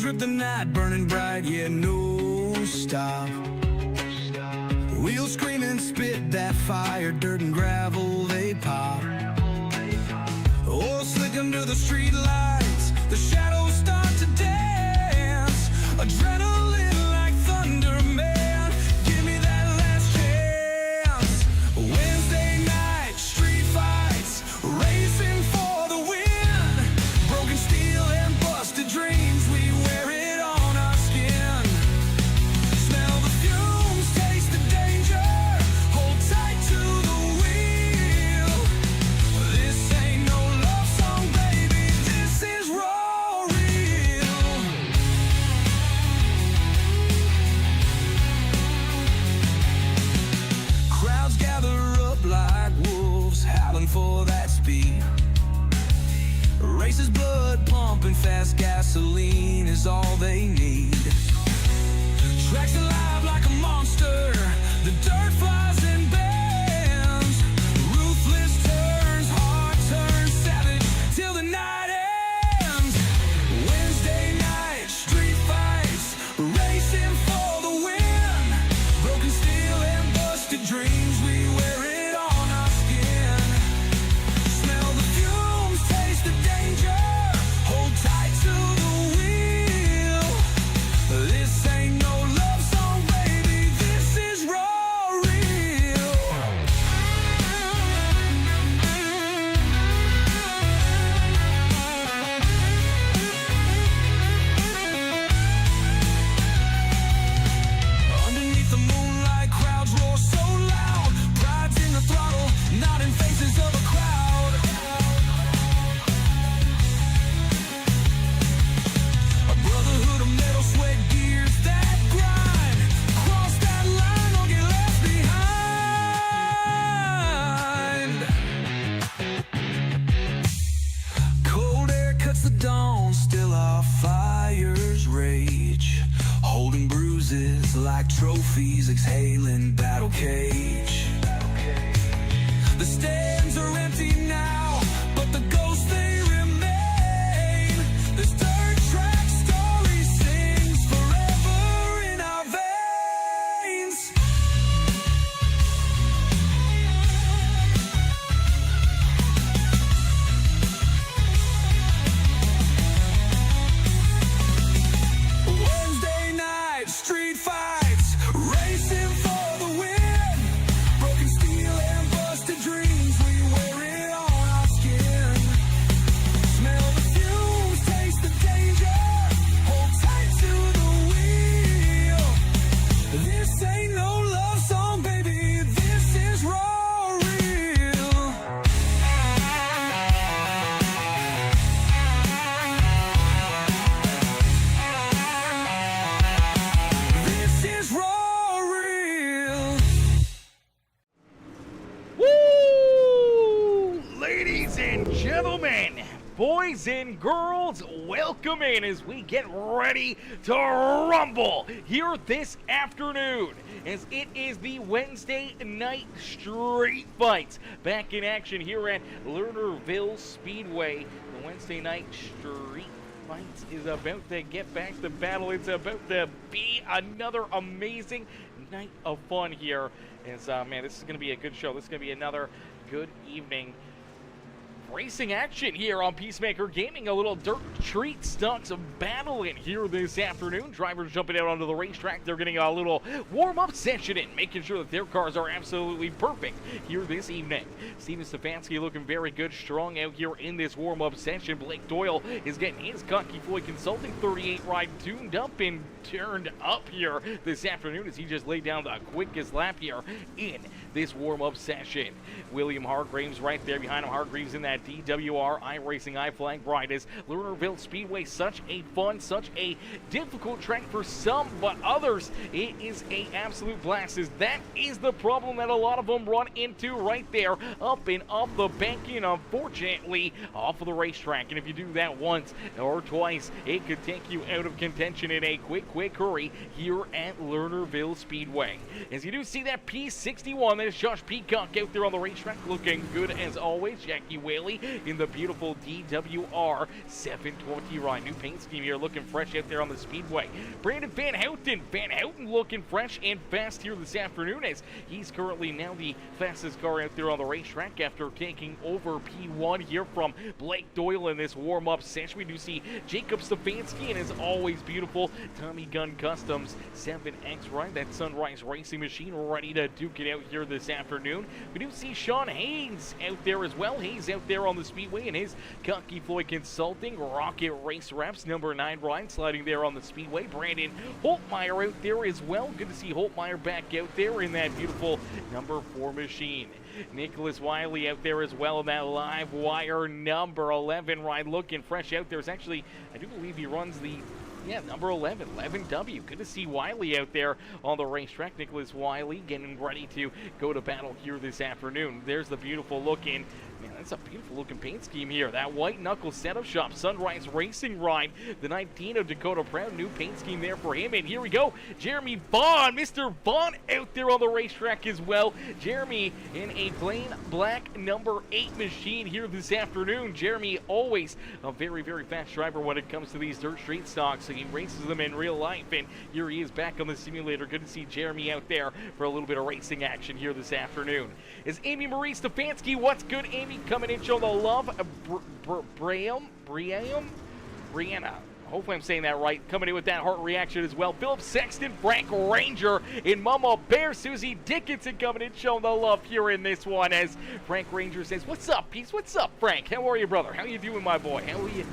rip the night, burning bright, yeah, no stop. Wheels scream and spit that fire, dirt and gravel, they pop. Oh, slick under the street lights, the shadows start to dance. Adrenaline like thunder, man, give me that last chance. Wednesday night, street fights, racing for the win. Broken steel and busted dreams, we wear it on our skin. Smell the fumes, taste the danger, hold tight to the wheel. This ain't no love song, baby, this is raw real. Crowds gather up like wolves, howling for that speed. Races blood pumping fast, gasoline is all they need. Tracks alive like a monster, the dirt flies and bends. Ruthless turns, heart turns savage till the night ends. Wednesday night, street fights, racing for the win. Broken steel and busted dreams, we wear it on our skin. Smell the fumes, taste the danger, hold tight to the wheel. This ain't no love song, baby, this is raw real. Underneath the moonlight, crowds roar so loud. Pride's in the throttle, not in faces of a crowd. A brotherhood of metal, sweat, gears that grind. Cross that line or get left behind. Cold air cuts the dawn, still our fires rage. Holding bruises like trophies, exhaling battle cage. The stands are empty now, but the ghosts they remain. This dirt track story sings forever in our veins. Wednesday night, street fights, racing for the win. Broken steel and busted dreams, we wear it on our skin. Smell the fumes, taste the danger, hold tight to the wheel. This ain't no love song, baby, this is raw real. This is raw real. Woo! Ladies and gentlemen, boys and girls, welcome in as we get ready to rumble here this afternoon, as it is the Wednesday night street fights back in action here at Lernerville Speedway. The Wednesday night street fights is about to get back to battle. It's about to be another amazing night of fun here. As man, this is going to be a good show. This is going to be another good evening. Racing action here on Peacemaker Gaming. A little dirt street stocks battling here this afternoon. Drivers jumping out onto the racetrack. They're getting a little warm-up session in, making sure that their cars are absolutely perfect here this evening. Steven Stefanski looking very good, strong out here in this warm-up session. Blake Doyle is getting his Cocky Floyd Consulting 38 ride tuned up and turned up here this afternoon as he just laid down the quickest lap here in this warm-up session. William Hargreaves right there behind him. Hargreaves in that DWR iRacing iFlag ride. Is Lernerville Speedway such a fun, such a difficult track for some, but others it is a absolute blast. As that is the problem that a lot of them run into right there, up and off the banking, unfortunately off of the racetrack. And if you do that once or twice, it could take you out of contention in a quick hurry here at Lernerville Speedway. As you do see that P61, one. There's Josh Peacock out there on the racetrack, looking good as always. Jackie Whaley in the beautiful DWR 720 ride. New paint scheme here, looking fresh out there on the Speedway. Brandon Van Houten. Van Houten looking fresh and fast here this afternoon, as he's currently now the fastest car out there on the racetrack after taking over P1 here from Blake Doyle in this warm-up session. We do see Jacob Stefanski and his always beautiful Tommy Gunn Customs 7X ride, that Sunrise Racing machine, ready to duke it out here this afternoon. We do see Sean Hayes out there as well. Hayes out there on the Speedway in his Cocky Floyd Consulting Rocket Race Reps number 9 ride, sliding there on the Speedway. Brandon Holtmeyer out there as well. Good to see Holtmeyer back out there in that beautiful number 4 machine. Nicholas Wiley out there as well in that live wire number 11 ride, looking fresh out there. It's actually, I do believe he runs the number 11, 11W. Good to see Wiley out there on the racetrack. Nicholas Wiley getting ready to go to battle here this afternoon. There's the beautiful looking, man, that's a beautiful looking paint scheme here. That white knuckle setup shop Sunrise Racing ride, the 19 of Dakota Proud, new paint scheme there for him. And here we go, Jeremy Vaughn, Mr. Vaughn out there on the racetrack as well. Jeremy in a plain black number 8 machine here this afternoon. Jeremy always a very, very fast driver when it comes to these dirt street stocks. So he races them in real life, and here he is back on the simulator. Good to see Jeremy out there for a little bit of racing action here this afternoon. Is Amy Marie Stefanski? What's good, Amy? Coming in, show the love. Brianna. Hopefully I'm saying that right. Coming in with that heart reaction as well. Philip Sexton, Frank Ranger in Mama Bear. Susie Dickinson coming in, showing the love here in this one, as Frank Ranger says, "What's up, Peace? What's up, Frank? How are you, brother? How you doing, my boy? How are you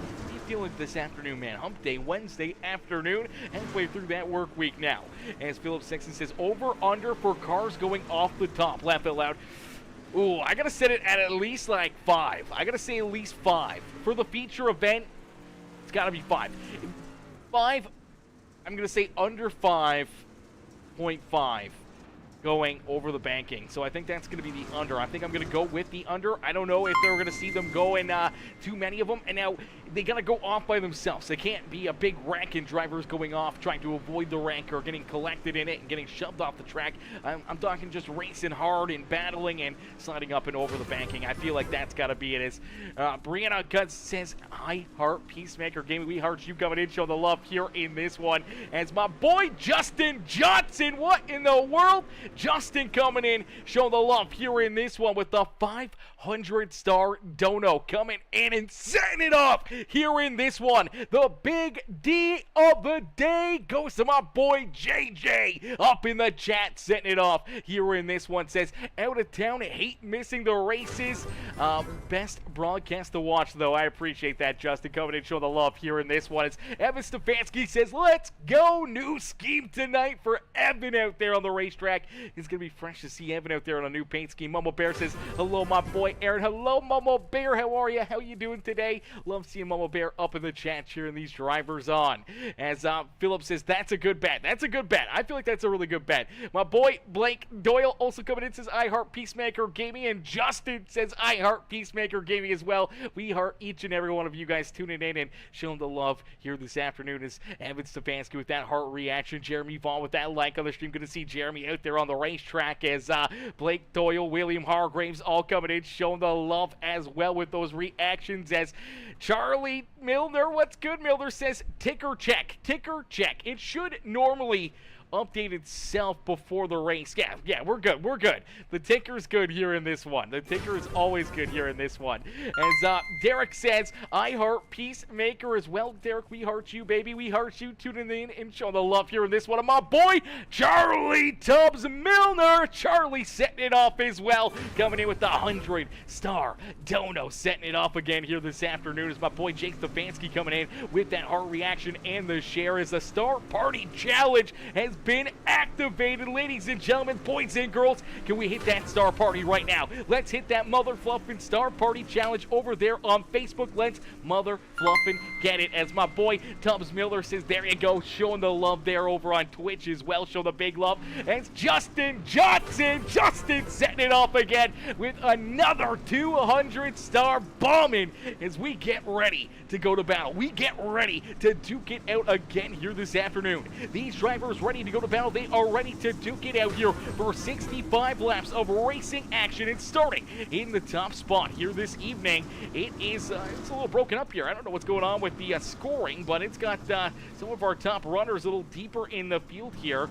feeling this afternoon, man? Hump day, Wednesday afternoon, halfway through that work week now." As Philip Sexton says, over under for cars going off the top. Laugh out loud. Ooh, I gotta set it at least like 5. I gotta say at least 5 for the feature event. It's gotta be 5. 5. I'm gonna say under 5.5. Going over the banking. So I think that's going to be the under. I think I'm going to go with the under. I don't know if they're going to see them going too many of them. And now they got to go off by themselves. They can't be a big wreck and drivers going off trying to avoid the wreck or getting collected in it and getting shoved off the track. I'm talking just racing hard and battling and sliding up and over the banking. I feel like that's got to be it. As Brianna Guts says, "I heart Peacemaker Gaming. We heart you coming in. Show the love here in this one." As my boy Justin Johnson, what in the world? Justin coming in, showing the love here in this one with the 500-star dono, coming in and setting it up here in this one. The big D of the day goes to my boy JJ up in the chat, setting it off here in this one. Says, "Out of town, hate missing the races. Best broadcast to watch, though." I appreciate that, Justin, coming in, showing the love here in this one. As Evan Stefanski says, "Let's go, new scheme tonight for Evan out there on the racetrack." It's going to be fresh to see Evan out there on a new paint scheme. Momo Bear says, "Hello, my boy Aaron." Hello, Momo Bear. How are you? How you doing today? Love seeing Momo Bear up in the chat, cheering these drivers on. As Philip says, "That's a good bet." That's a good bet. I feel like that's a really good bet. My boy Blake Doyle also coming in, says, "I heart Peacemaker Gaming." And Justin says, "I heart Peacemaker Gaming" as well. We heart each and every one of you guys tuning in and showing the love here this afternoon. As Evan Stefanski with that heart reaction. Jeremy Vaughn with that like on the stream. Good to see Jeremy out there on the racetrack, as Blake Doyle, William Hargraves all coming in, showing the love as well with those reactions. As Charlie Milner, what's good, Milner, says, "Ticker check, ticker check." It should normally update itself before the race. Yeah, we're good. The ticker's good here in this one. The ticker is always good here in this one. As Derek says, "I heart Peacemaker" as well. Derek, we heart you, baby. We heart you tuning in and showing the love here in this one. And my boy, Charlie Tubbs Milner. Charlie setting it off as well. Coming in with the 100-star dono, setting it off again here this afternoon. As my boy Jake Stefanski coming in with that heart reaction and the share. As the Star Party Challenge has been activated, ladies and gentlemen, boys and girls. Can we hit that Star Party right now? Let's hit that Mother Fluffin' Star Party Challenge over there on Facebook. Let's Mother Fluffin' get it. As my boy Tubbs Miller says, there you go, showing the love there over on Twitch as well. Show the big love. And Justin Johnson, Justin setting it off again with another 200-star bombing as we get ready to go to battle. We get ready to duke it out again here this afternoon. These drivers ready to go to battle. They are ready to duke it out here for 65 laps of racing action. And starting in the top spot here this evening, it's a little broken up here. I don't know what's going on with the scoring, but it's got some of our top runners a little deeper in the field here.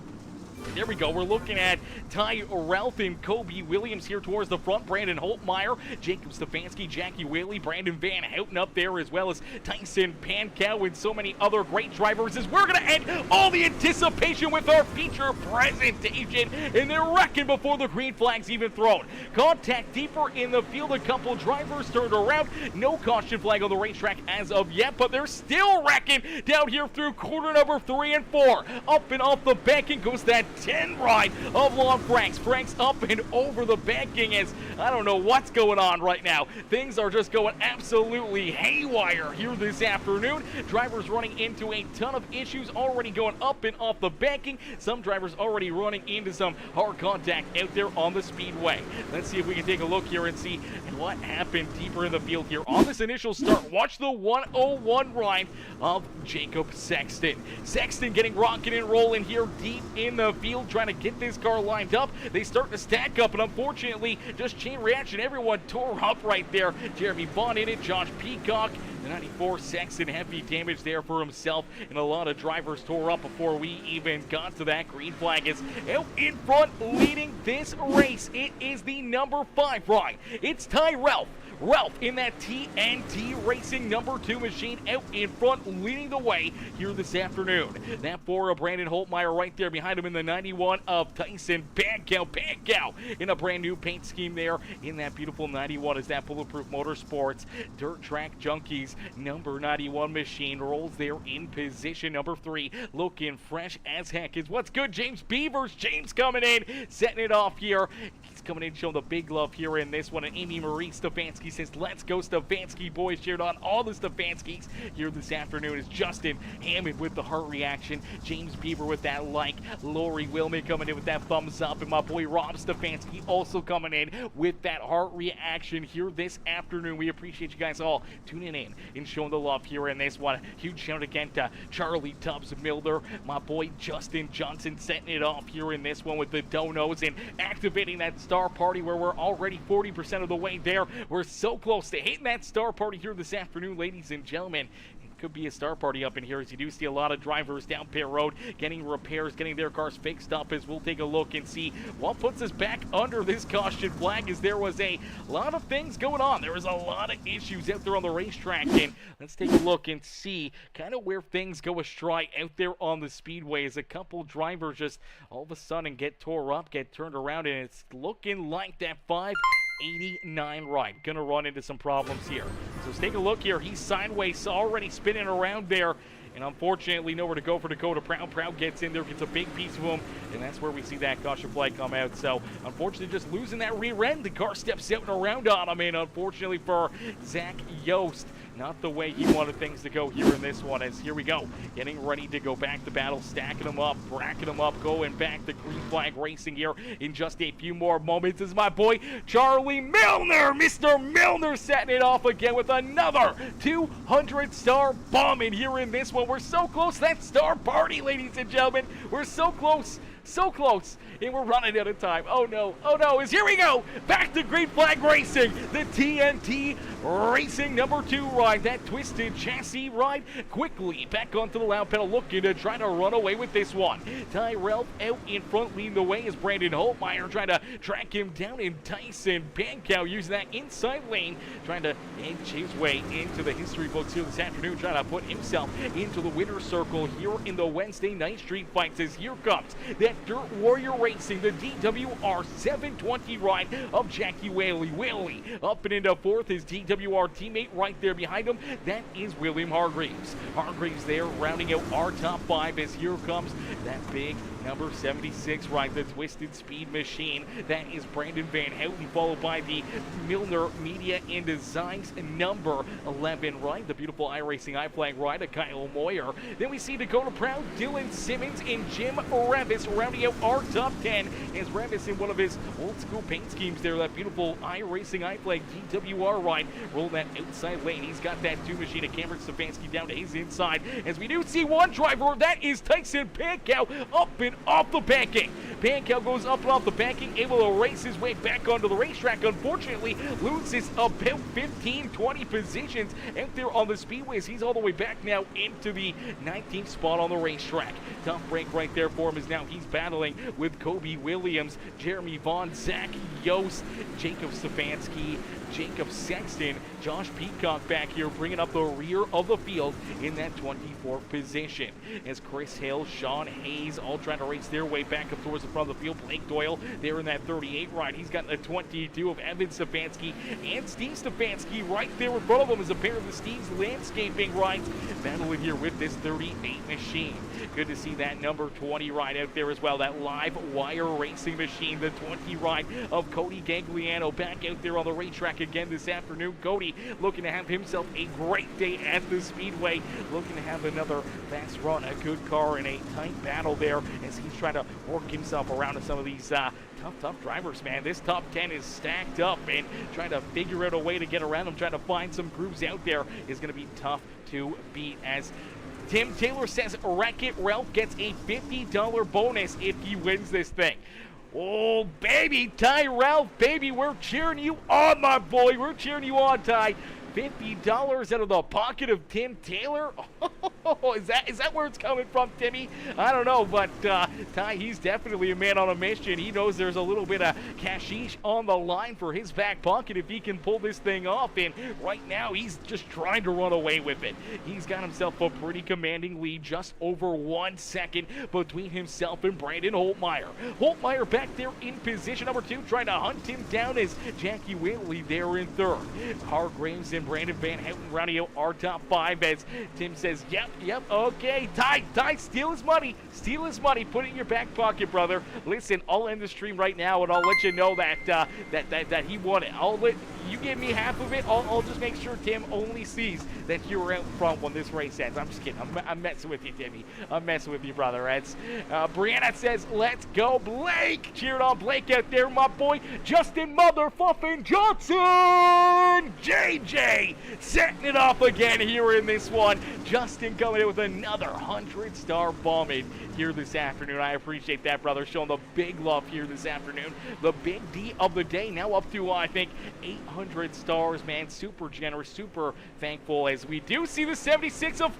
There we go. We're looking at Ty Ralph and Kobe Williams here towards the front. Brandon Holtmeyer, Jacob Stefanski, Jackie Whaley, Brandon Van Houten up there, as well as Tyson Pankow and so many other great drivers. As we're going to end all the anticipation with our feature presentation, and they're wrecking before the green flag's even thrown. Contact deeper in the field. A couple drivers turned around. No caution flag on the racetrack as of yet, but they're still wrecking down here through corner number 3 and 4. Up and off the banking goes that 10 ride of Long Franks. Franks up and over the banking as I don't know what's going on right now. Things are just going absolutely haywire here this afternoon. Drivers running into a ton of issues, already going up and off the banking. Some drivers already running into some hard contact out there on the speedway. Let's see if we can take a look here and see what happened deeper in the field here. On this initial start, watch the 101 ride of Jacob Sexton. Sexton getting rocking and rolling here deep in the field, trying to get this car lined up. They start to stack up, and unfortunately, just chain reaction. Everyone tore up right there. Jeremy Bond in it, Josh Peacock. The 94 Sexton, heavy damage there for himself, and a lot of drivers tore up before we even got to that. Green flag is out in front, leading this race. It is the number 5 ride. It's Ty Ralph. Ralph in that TNT Racing number 2 machine out in front, leading the way here this afternoon. That for Brandon Holtmeyer right there behind him in the 91 of Tyson Pankow. Pankow in a brand new paint scheme there in that beautiful 91 is that Bulletproof Motorsports Dirt Track Junkies number 91 machine rolls there in position number 3, looking fresh as heck is what's good. James Beavers, James coming in, setting it off here. He's coming in, showing the big love here in this one. And Amy Marie Stefanski says, let's go Stefanski boys. Cheered on all the Stefanskis here this afternoon is Justin Hammond with the heart reaction, James Beaver with that like, Lori Wilman coming in with that thumbs up, and my boy Rob Stefanski also coming in with that heart reaction here this afternoon. We appreciate you guys all tuning in and showing the love here in this one. Huge shout again to Charlie Tubbs Milder, my boy Justin Johnson setting it off here in this one with the donos and activating that star party where we're already 40% of the way there. We're so close to hitting that star party here this afternoon, ladies and gentlemen. It could be a star party up in here, as you do see a lot of drivers down pit road getting repairs, getting their cars fixed up, as we'll take a look and see what puts us back under this caution flag, as there was a lot of things going on. There was a lot of issues out there on the racetrack, and let's take a look and see kind of where things go astray out there on the speedway, as a couple drivers just all of a sudden get tore up, get turned around, and it's looking like that 589 ride gonna run into some problems here. So let's take a look here. He's sideways, already spinning around there, and unfortunately nowhere to go for Dakota Proud. Proud gets in there, gets a big piece of him, and that's where we see that caution flag come out. So unfortunately just losing that rear end. The car steps out and around on him, and unfortunately for Zach Yost, not the way he wanted things to go here in this one, as here we go, getting ready to go back to battle, stacking them up, bracking them up, going back to green flag racing here in just a few more moments. This is my boy Charlie Milner, Mr. Milner, setting it off again with another 200 star bomb in here in this one. We're so close to that star party, ladies and gentlemen. We're so close. So close, and we're running out of time. Oh no, is here we go, back to green flag racing, the TNT Racing number 2 ride, that twisted chassis ride, quickly back onto the loud pedal, looking to try to run away with this one. Ty Ralph out in front, leading the way is Brandon Holtmeyer, trying to track him down, and Tyson Pankow using that inside lane, trying to inch his way into the history books here this afternoon, trying to put himself into the winner's circle here in the Wednesday night street fights, as here comes that Dirt Warrior Racing, the DWR 720 ride of Jackie Whaley. Whaley up and into 4th, his DWR teammate right there behind him, that is William Hargreaves. Hargreaves there rounding out our top 5, as here comes that big number 76 ride, the Twisted Speed Machine. That is Brandon Van Houten, followed by the Milner Media and Designs number 11 ride, the beautiful iRacing iFlag ride of Kyle Moyer. Then we see Dakota Proud, Dylan Simmons, and Jim Revis rounding out our top 10, as Revis in one of his old school paint schemes there, that beautiful iRacing iFlag DWR ride, rolling that outside lane. He's got that 2 machine of Cameron Stefanski down to his inside, as we do see one driver, that is Tyson Pankow, up and off the banking. Pankel goes up and off the banking, able to race his way back onto the racetrack. Unfortunately, loses about 15-20 positions out there on the speedways. He's all the way back now into the 19th spot on the racetrack. Tough break right there for him as now he's battling with Kobe Williams, Jeremy Vaughn, Zach Yost, Jacob Stefanski, Jacob Sexton, Josh Peacock back here bringing up the rear of the field in that 24th position. As Chris Hill, Sean Hayes all trying to race their way back up towards the front of the field. Blake Doyle there in that 38 ride. He's got a 22 of Evan Stefanski and Steve Stefanski right there in front of him as a pair of the Steve's landscaping rides battling here with this 38 machine. Good to see that number 20 ride out there as well. That live wire racing machine, the 20 ride of Cody Gagliano back out there on the racetrack again this afternoon. Cody looking to have himself a great day at the Speedway, looking to have another fast run, a good car in a tight battle there as he's trying to work himself around to some of these tough drivers, man. This top 10 is stacked up, and trying to figure out a way to get around them, trying to find some grooves out there is going to be tough to beat. As Tim Taylor says, Wreck-It Ralph gets a $50 bonus if he wins this thing. Oh, baby, Ty Ralph, baby, we're cheering you on, my boy. We're cheering you on, Ty. $50 out of the pocket of Tim Taylor? Oh, is that where it's coming from, Timmy? I don't know, but Ty, he's definitely a man on a mission. He knows there's a little bit of cashish on the line for his back pocket if he can pull this thing off, and right now he's just trying to run away with it. He's got himself a pretty commanding lead, just over 1 second between himself and Brandon Holtmeyer. Holtmeyer back there in position number 2, trying to hunt him down as Jackie Whaley there in 3rd. Hargraves and Brandon Van Houten rounding out our top 5 as Tim says, yep, okay. Ty, steal his money, put it in your back pocket, brother. Listen, I'll end the stream right now and I'll let you know that that he won it. I'll let you give me half of it. I'll just make sure Tim only sees that you're out front when this race ends. I'm just kidding. I'm messing with you, Timmy. I'm messing with you, brother. It's Brianna says, let's go, Blake. Cheering on Blake out there, my boy. Justin motherfucking Johnson. JJ setting it off again here in this one. Justin coming in with another 100-star bombing here this afternoon. I appreciate that, brother. Showing the big love here this afternoon. The big D of the day now up to, I think, 800 stars, man. Super generous, super thankful as we do see the 76 of,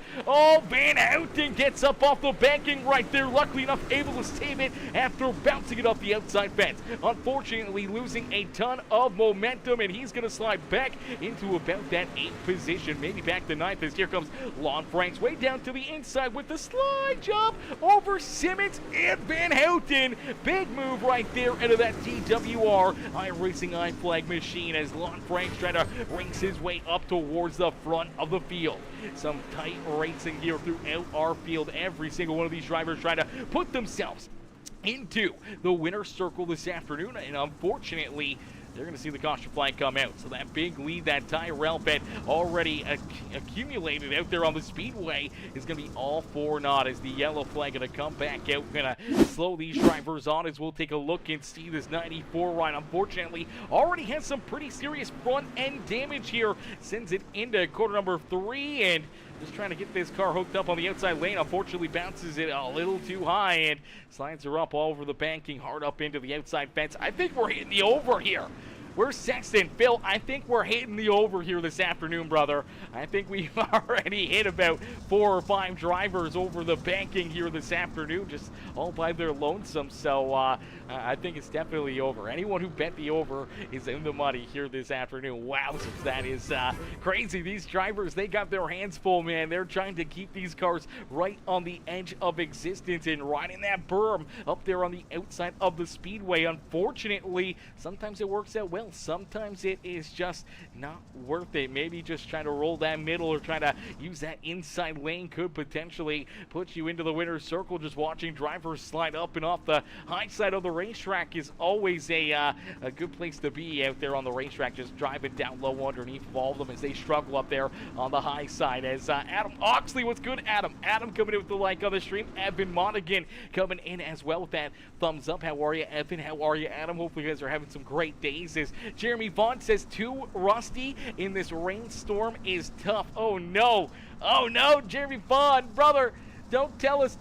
Van Houten gets up off the banking right there. Luckily enough, able to save it after bouncing it off the outside fence. Unfortunately, losing a ton of momentum, and he's going to slide back into about that 8th position, maybe back to 9th, as here comes Lon Franks way down to the inside with the slide job over Simmons and Van Houten. Big move right there into that DWR iRacing iFlag machine as Lon Franks trying to race his way up towards the front of the field. Some tight racing here throughout our field. Every single one of these drivers trying to put themselves into the winner's circle this afternoon, and unfortunately they're going to see the caution flag come out. So that big lead that Ty Ralph had already accumulated out there on the speedway is going to be all for naught as the yellow flag going to come back out. Going to slow these drivers on as we'll take a look and see this 94 ride. Unfortunately, already has some pretty serious front end damage here. Sends it into quarter number 3 and just trying to get this car hooked up on the outside lane. Unfortunately, bounces it a little too high and slides her up all over the banking, hard up into the outside fence. I think we're hitting the over here. Where's Sexton? Phil, I think we're hitting the over here this afternoon, brother. I think we've already hit about 4 or 5 drivers over the banking here this afternoon, just all by their lonesome. So I think it's definitely over. Anyone who bet the over is in the money here this afternoon. Wowzers, that is crazy. These drivers, they got their hands full, man. They're trying to keep these cars right on the edge of existence and riding that berm up there on the outside of the speedway. Unfortunately, sometimes it works out well. Sometimes it is just not worth it. Maybe just trying to roll that middle or trying to use that inside lane could potentially put you into the winner's circle. Just watching drivers slide up and off the high side of the racetrack is always a good place to be out there on the racetrack. Just driving down low underneath of all of them as they struggle up there on the high side. As Adam Oxley, what's good, Adam? Adam coming in with the like on the stream. Evan Monaghan coming in as well with that thumbs up. How are you, Evan? How are you, Adam? Hopefully you guys are having some great days. As Jeremy Vaughn says, too rusty in this rainstorm is tough. Oh no, Jeremy Vaughn, brother. Don't tell us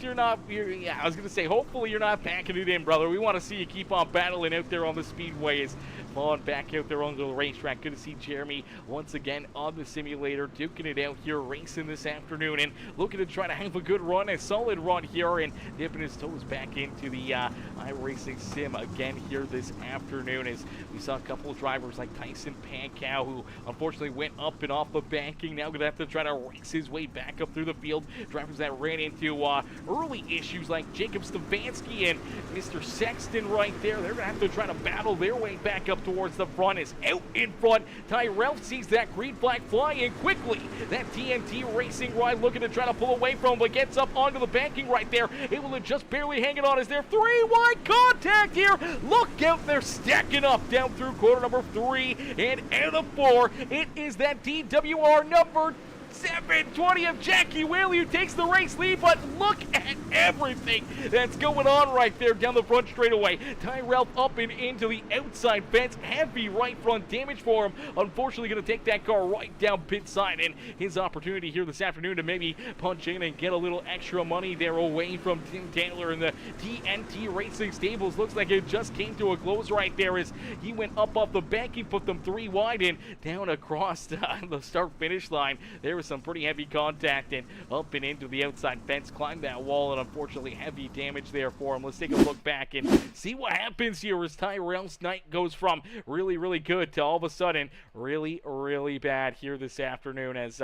you're not. Yeah, I was gonna say, hopefully you're not packing it in, brother. We want to see you keep on battling out there on the speedway. Vaughn back out there on the racetrack. Good to see Jeremy once again on the simulator, duking it out here, racing this afternoon, and looking to try to have a good run, a solid run here, and dipping his toes back into the iRacing sim again here this afternoon. As we saw a couple of drivers like Tyson Pankow, who unfortunately went up and off the banking. Now gonna have to try to race his way back up through the field. Drivers that ran into early issues like Jacob Stefanski and Mr. Sexton right there. They're gonna have to try to battle their way back up towards the front. Is out in front. Tyrell sees that green flag fly in quickly. That TNT Racing ride looking to try to pull away from him, but gets up onto the banking right there. Able to just barely hang it on. Is there 3 wide contact here? Look out, they're stacking up down through quarter number 3 and out of 4. It is that DWR number 720 of Jackie Whaley who takes the race lead, but look at everything that's going on right there down the front straightaway. Tyrell up and into the outside fence. Heavy right front damage for him. Unfortunately going to take that car right down pit side, and his opportunity here this afternoon to maybe punch in and get a little extra money there away from Tim Taylor and the TNT Racing Stables. Looks like it just came to a close right there as he went up off the bank. He put them 3 wide and down across the start-finish line. There was some pretty heavy contact and up and into the outside fence, climbed that wall, and unfortunately heavy damage there for him. Let's take a look back and see what happens here as Tyrell's night goes from really, really good to all of a sudden really, really bad here this afternoon as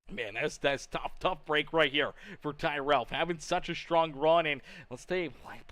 man, that's tough break right here for Tyrell. Having such a strong run, and let's play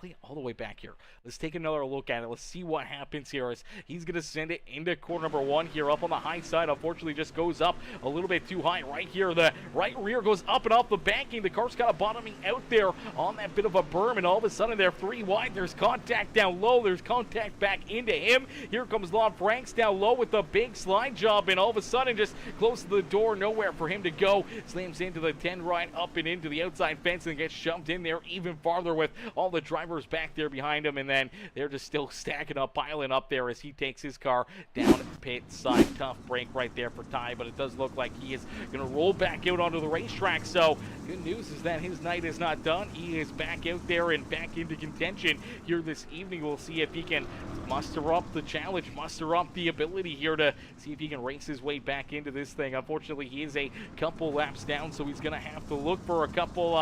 it all the way back here. Let's take another look at it. Let's see what happens here as he's going to send it into corner number 1 here up on the high side. Unfortunately, just goes up a little bit too high right here. The right rear goes up and off the banking. The car's kind of bottoming out there on that bit of a berm, and all of a sudden they're 3 wide. There's contact down low. There's contact back into him. Here comes Lon Franks down low with the big slide job, and all of a sudden just close to the door, nowhere for him to go. Slams into the 10 right up and into the outside fence and gets shoved in there even farther with all the drivers back there behind him, and then they're just still stacking up, piling up there as he takes his car down pit side. Tough break right there for Ty, but it does look like he is going to roll back out onto the racetrack. So good news is that his night is not done. He is back out there and back into contention here this evening. We'll see if he can muster up the challenge, muster up the ability here to see if he can race his way back into this thing. Unfortunately, he is a couple laps down, so he's going to have to look for a couple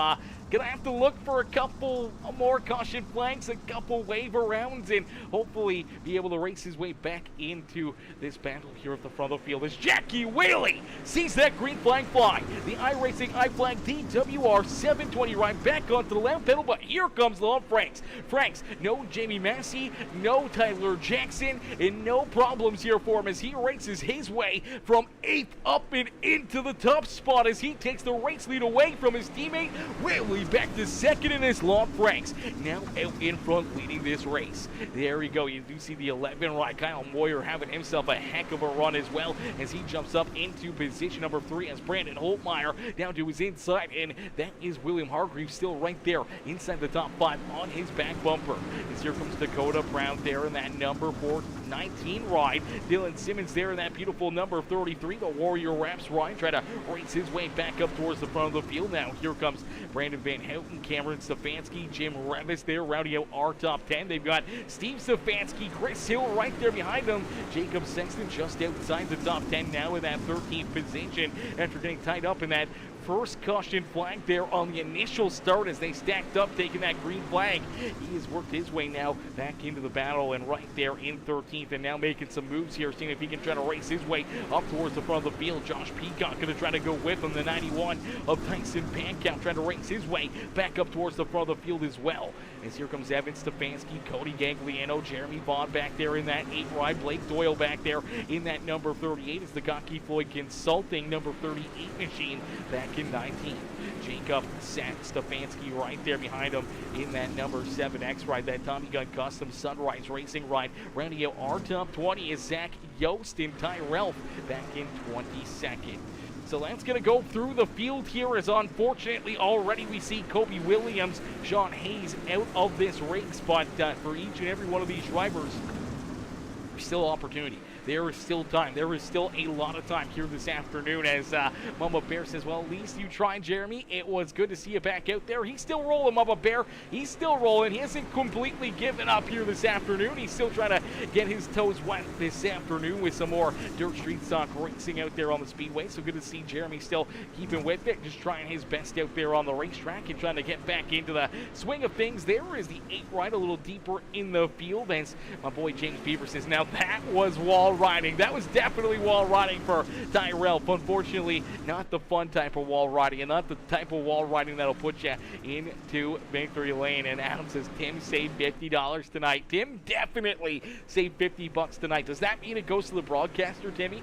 more caution flags, a couple wave arounds, and hopefully be able to race his way back into this battle here at the front of the field as Jackie Whaley sees that green flag fly. The iRacing I-Flag DWR 720 ride back onto the left pedal, but here comes Lon Franks. Franks, no Jamie Massey, no Tyler Jackson, and no problems here for him as he races his way from 8th up and into the top spot as he takes the race lead away from his teammate Whaley back to 2nd, and it's Lon Franks now out in front leading this race. There we go. You do see the 11 right. Kyle Moyer having himself a heck of a run as well as he jumps up into position number 3 as Brandon Holtmeyer down to his inside, and that is William Hargreaves still right there inside the top 5 on his back bumper. As here comes Dakota Brown there in that number 419 ride. Dylan Simmons there in that beautiful number 33, the Warrior Raps ride, try to race his way back up towards the front of the field. Now here comes Brandon Van Houten, Cameron Stefanski, Jim Revis there rounding out our top 10. They've got Steve Stefanski, Chris Hill right there behind them. Jacob Sexton just outside the top 10 now in that 13th position after getting tied up in that first caution flag there on the initial start as they stacked up, taking that green flag. He has worked his way now back into the battle and right there in 13th, and now making some moves here, seeing if he can try to race his way up towards the front of the field. Josh Peacock going to try to go with him. The 91 of Tyson Pankow trying to race his way back up towards the front of the field as well. As here comes Evan Stefanski, Cody Gagliano, Jeremy Vaughn back there in that 8 ride, Blake Doyle back there in that number 38 is the Gocky Floyd Consulting number 38 machine back in 19. Jacob Stefanski right there behind him in that number 7X ride, that Tommy Gun Custom Sunrise Racing ride. Rounding out our top 20 is Zach Yost and Tyrell back in 22nd. So that's going to go through the field here as unfortunately already we see Kobe Williams, Sean Hayes out of this race, but for each and every one of these drivers, there's still opportunity. there is still time. There is still a lot of time here this afternoon, as Mama Bear says, well, at least you tried, Jeremy. It was good to see you back out there. He's still rolling, Mama Bear. He's still rolling. He hasn't completely given up here this afternoon. He's still trying to get his toes wet this afternoon with some more dirt street stock racing out there on the speedway. So good to see Jeremy still keeping with it, just trying his best out there on the racetrack and trying to get back into the swing of things. There is the 8 ride a little deeper in the field, as my boy James Beaver says, now that was wall riding. That was definitely wall riding for Tyrell. Unfortunately, not the fun type of wall riding, and not the type of wall riding that'll put you into victory lane. And Adam says, Tim saved $50 tonight. Tim definitely saved $50 tonight. Does that mean it goes to the broadcaster, Timmy?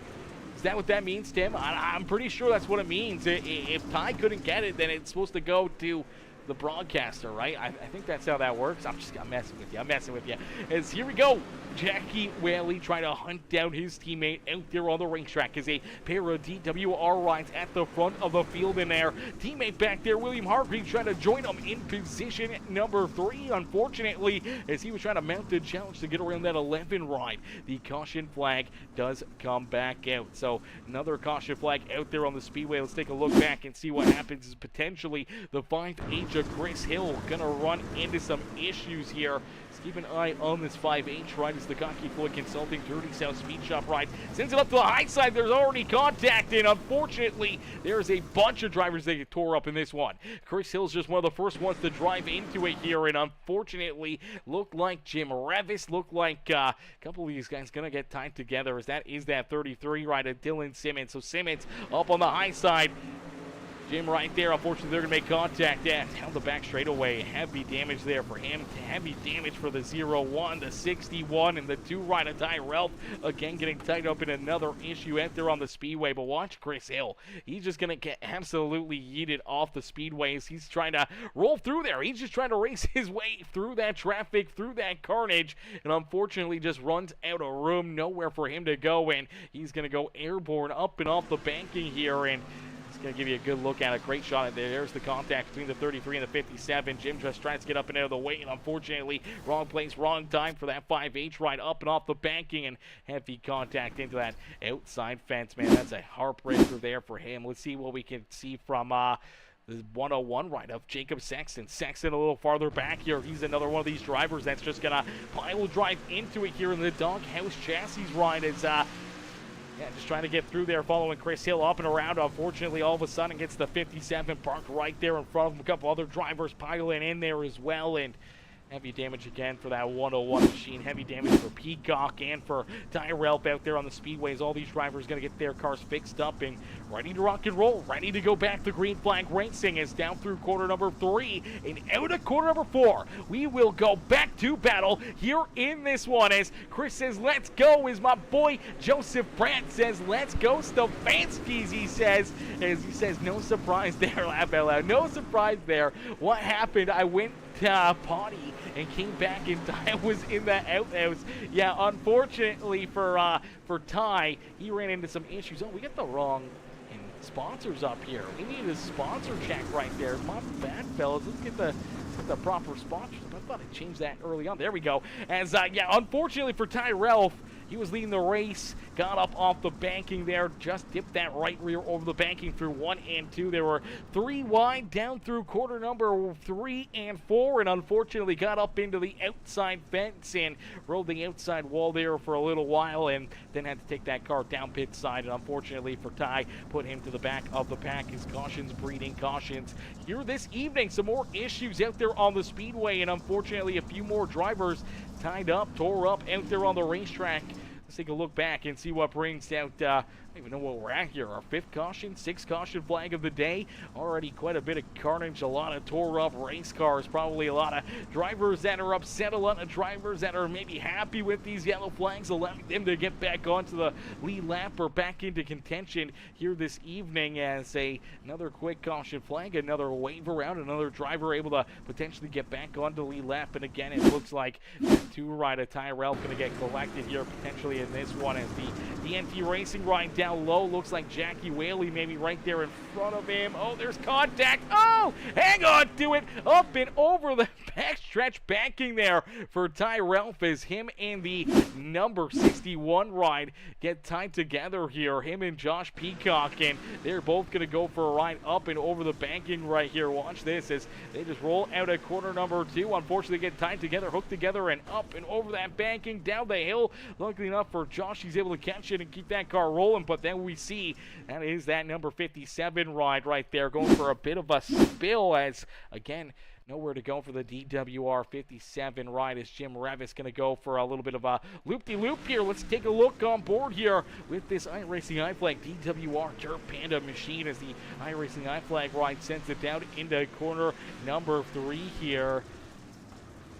Is that what that means, Tim? I'm pretty sure that's what it means. If Ty couldn't get it, then it's supposed to go to the broadcaster, right? I think that's how that works. I'm messing with you. I'm messing with you. As here we go. Jackie Whaley trying to hunt down his teammate out there on the racetrack as a pair of DWR rides at the front of the field in there. Teammate back there, William Hargreaves, trying to join him in position number 3, unfortunately, as he was trying to mount the challenge to get around that 11 ride. The caution flag does come back out. So another caution flag out there on the speedway. Let's take a look back and see what happens. Is potentially the 5H of Chris Hill gonna run into some issues here. Keep an eye on this 5H ride as the Cocky Floyd Consulting Dirty South Speed Shop ride sends it up to the high side. There's already contact, and unfortunately, there's a bunch of drivers that get tore up in this one. Chris Hill's just one of the first ones to drive into it here, and unfortunately, looked like Jim Revis, looked like a couple of these guys gonna get tied together, as that is that 33 ride of Dylan Simmons. So Simmons up on the high side. Jim right there. Unfortunately, they're going to make contact. Down the back straightaway. Heavy damage there for him. Heavy damage for the 0-1, the 61, and the 2 right of Tyrell. Again, getting tied up in another issue out there on the speedway. But watch Chris Hill. He's just going to get absolutely yeeted off the speedways. He's trying to roll through there. He's just trying to race his way through that traffic, through that carnage, and unfortunately just runs out of room. Nowhere for him to go, and he's going to go airborne up and off the banking here, and going to give you a good look at a great shot at there. There's the contact between the 33 and the 57. Jim just tries to get up and out of the way, and unfortunately, wrong place, wrong time for that 5H ride up and off the banking, and heavy contact into that outside fence, man. That's a heartbreaker there for him. Let's see what we can see from the 101 ride of Jacob Sexton. Sexton a little farther back here. He's another one of these drivers that's just going to pile drive into it here in the doghouse chassis ride. As just trying to get through there, following Chris Hill up and around. Unfortunately, all of a sudden gets the 57 parked right there in front of him. A couple other drivers piling in there as well, and heavy damage again for that 101 machine. Heavy damage for Peacock and for Tyrell out there on the speedways. All these drivers going to get their cars fixed up and ready to rock and roll, ready to go back to green flag racing. As down through corner number 3 and out of corner number 4, we will go back to battle here in this one. As Chris says, let's go, as my boy Joseph Pratt says, let's go Stefanskis, he says. As he says, no surprise there, laugh out loud. No surprise there. What happened? I went potty and came back, and Ty was in the outhouse. Yeah, unfortunately for Ty, he ran into some issues. Oh, we got the wrong sponsors up here. We need a sponsor check right there. My bad, fellas. Let's get the proper sponsors. I thought I changed that early on. There we go. As unfortunately for Tyrell, he was leading the race, got up off the banking there, just dipped that right rear over the banking through 1 and 2. There were 3 wide down through quarter number 3 and 4, and unfortunately got up into the outside fence and rode the outside wall there for a little while, and then had to take that car down pit side, and unfortunately for Ty, put him to the back of the pack. His cautions breeding cautions here this evening. Some more issues out there on the speedway, and unfortunately a few more drivers tied up, tore up out there on the racetrack. Let's take a look back and see what brings out, I don't even know what we're at here. Our 5th caution, 6th caution flag of the day. Already quite a bit of carnage, a lot of tore up race cars, probably a lot of drivers that are upset, a lot of drivers that are maybe happy with these yellow flags, allowing them to get back onto the lead lap or back into contention here this evening. As another quick caution flag, another wave around, another driver able to potentially get back onto the lead lap. And again, it looks like the 2 ride of Tyrell going to get collected here potentially in this one, as the TNT Racing ride down low. Looks like Jackie Whaley maybe right there in front of him. Oh, there's contact. Oh, hang on to it. Up and over the backstretch banking there for Tyrell as him and the number 61 ride get tied together here. Him and Josh Peacock, and they're both going to go for a ride up and over the banking right here. Watch this as they just roll out at corner number 2. Unfortunately, get tied together, hooked together, and up and over that banking, down the hill. Luckily enough for Josh, he's able to catch it and keep that car rolling, but then we see that is that number 57 ride right there going for a bit of a spill as, again, nowhere to go for the DWR 57 ride as Jim Revis going to go for a little bit of a loop-de-loop here. Let's take a look on board here with this iRacing iFlag DWR Dirt Panda machine as the iRacing iFlag ride sends it down into corner number 3 here.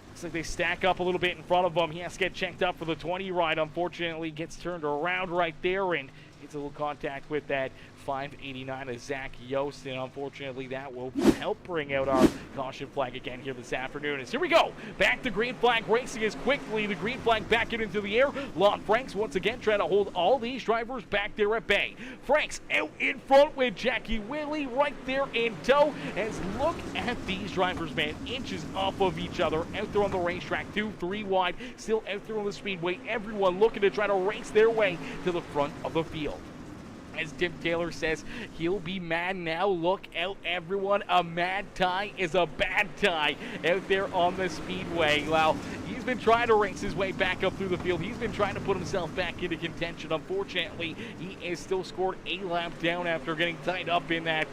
Looks like they stack up a little bit in front of him. He has to get checked up for the 20 ride. Unfortunately, gets turned around right there and gets a little contact with that 589 of Zach Yost, and unfortunately that will help bring out our caution flag again here this afternoon. As here we go, back to green flag racing as quickly the green flag back into the air. Lon Franks once again trying to hold all these drivers back there at bay. Franks out in front with Jackie Whaley right there in tow. As look at these drivers, man, inches off of each other out there on the racetrack, 2-3 wide, still out there on the speedway. Everyone looking to try to race their way to the front of the field. As Tim Taylor says, he'll be mad now. Look out, everyone. A mad tie is a bad tie out there on the speedway. Well, he's been trying to race his way back up through the field. He's been trying to put himself back into contention. Unfortunately, he is still scored a lap down after getting tied up in that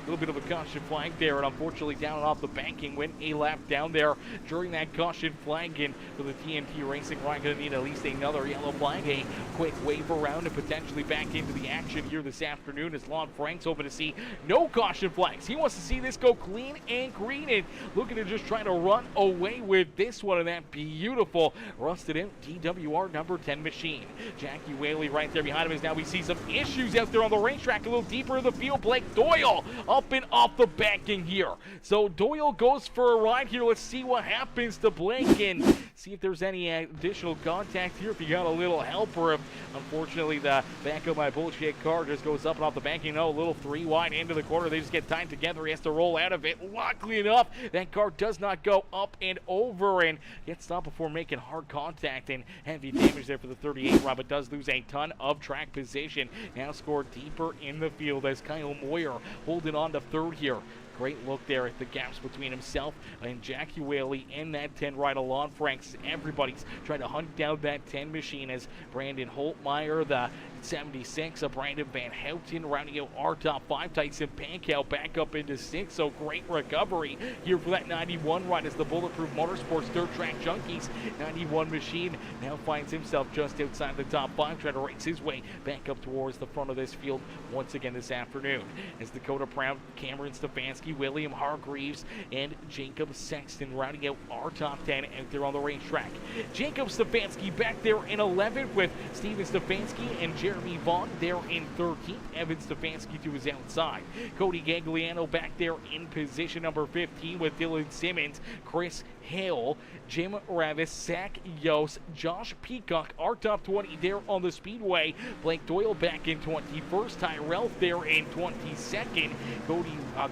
little bit of a caution flag there. And unfortunately, down and off the banking, went a lap down there during that caution flag. And for the TNT Racing ride, going to need at least another yellow flag, a quick wave around and potentially back into the action here this afternoon as Lon Franks hoping to see no caution flags. He wants to see this go clean and green and looking to just try to run away with this one and that beautiful rusted out DWR number 10 machine. Jackie Whaley right there behind him as now we see some issues out there on the racetrack a little deeper in the field. Blake Doyle up and off the banking here. So Doyle goes for a ride here. Let's see what happens to Blake and see if there's any additional contact here, if you got a little help or if unfortunately the back of my bullshit car just goes up and off the banking. No, a little 3 wide into the corner. They just get tied together. He has to roll out of it. Luckily enough, that car does not go up and over and gets stopped before making hard contact and heavy damage there for the 38 ride, but does lose a ton of track position. Now scored deeper in the field as Kyle Moyer holding on to third here. Great look there at the gaps between himself and Jackie Whaley and that 10 ride of Lon Franks. Everybody's trying to hunt down that 10 machine as Brandon Holtmeyer, the 76 of Brandon Van Houten, rounding out our top 5. Tyson Pankow back up into 6. So great recovery here for that 91 ride as the Bulletproof Motorsports Dirt Track Junkies 91 machine now finds himself just outside the top 5, trying to race his way back up towards the front of this field once again this afternoon. As Dakota Proud, Cameron Stefanski, William Hargreaves, and Jacob Sexton rounding out our top 10 out there on the racetrack. Jacob Stefanski back there in 11th with Steven Stefanski and Jeremy Vaughn there in 13th. Evan Stefanski to his outside. Cody Gagliano back there in position number 15 with Dylan Simmons, Chris Hale, Jim Ravis, Zach Yost, Josh Peacock, our top 20 there on the speedway. Blake Doyle back in 21st. Tyrell there in 22nd.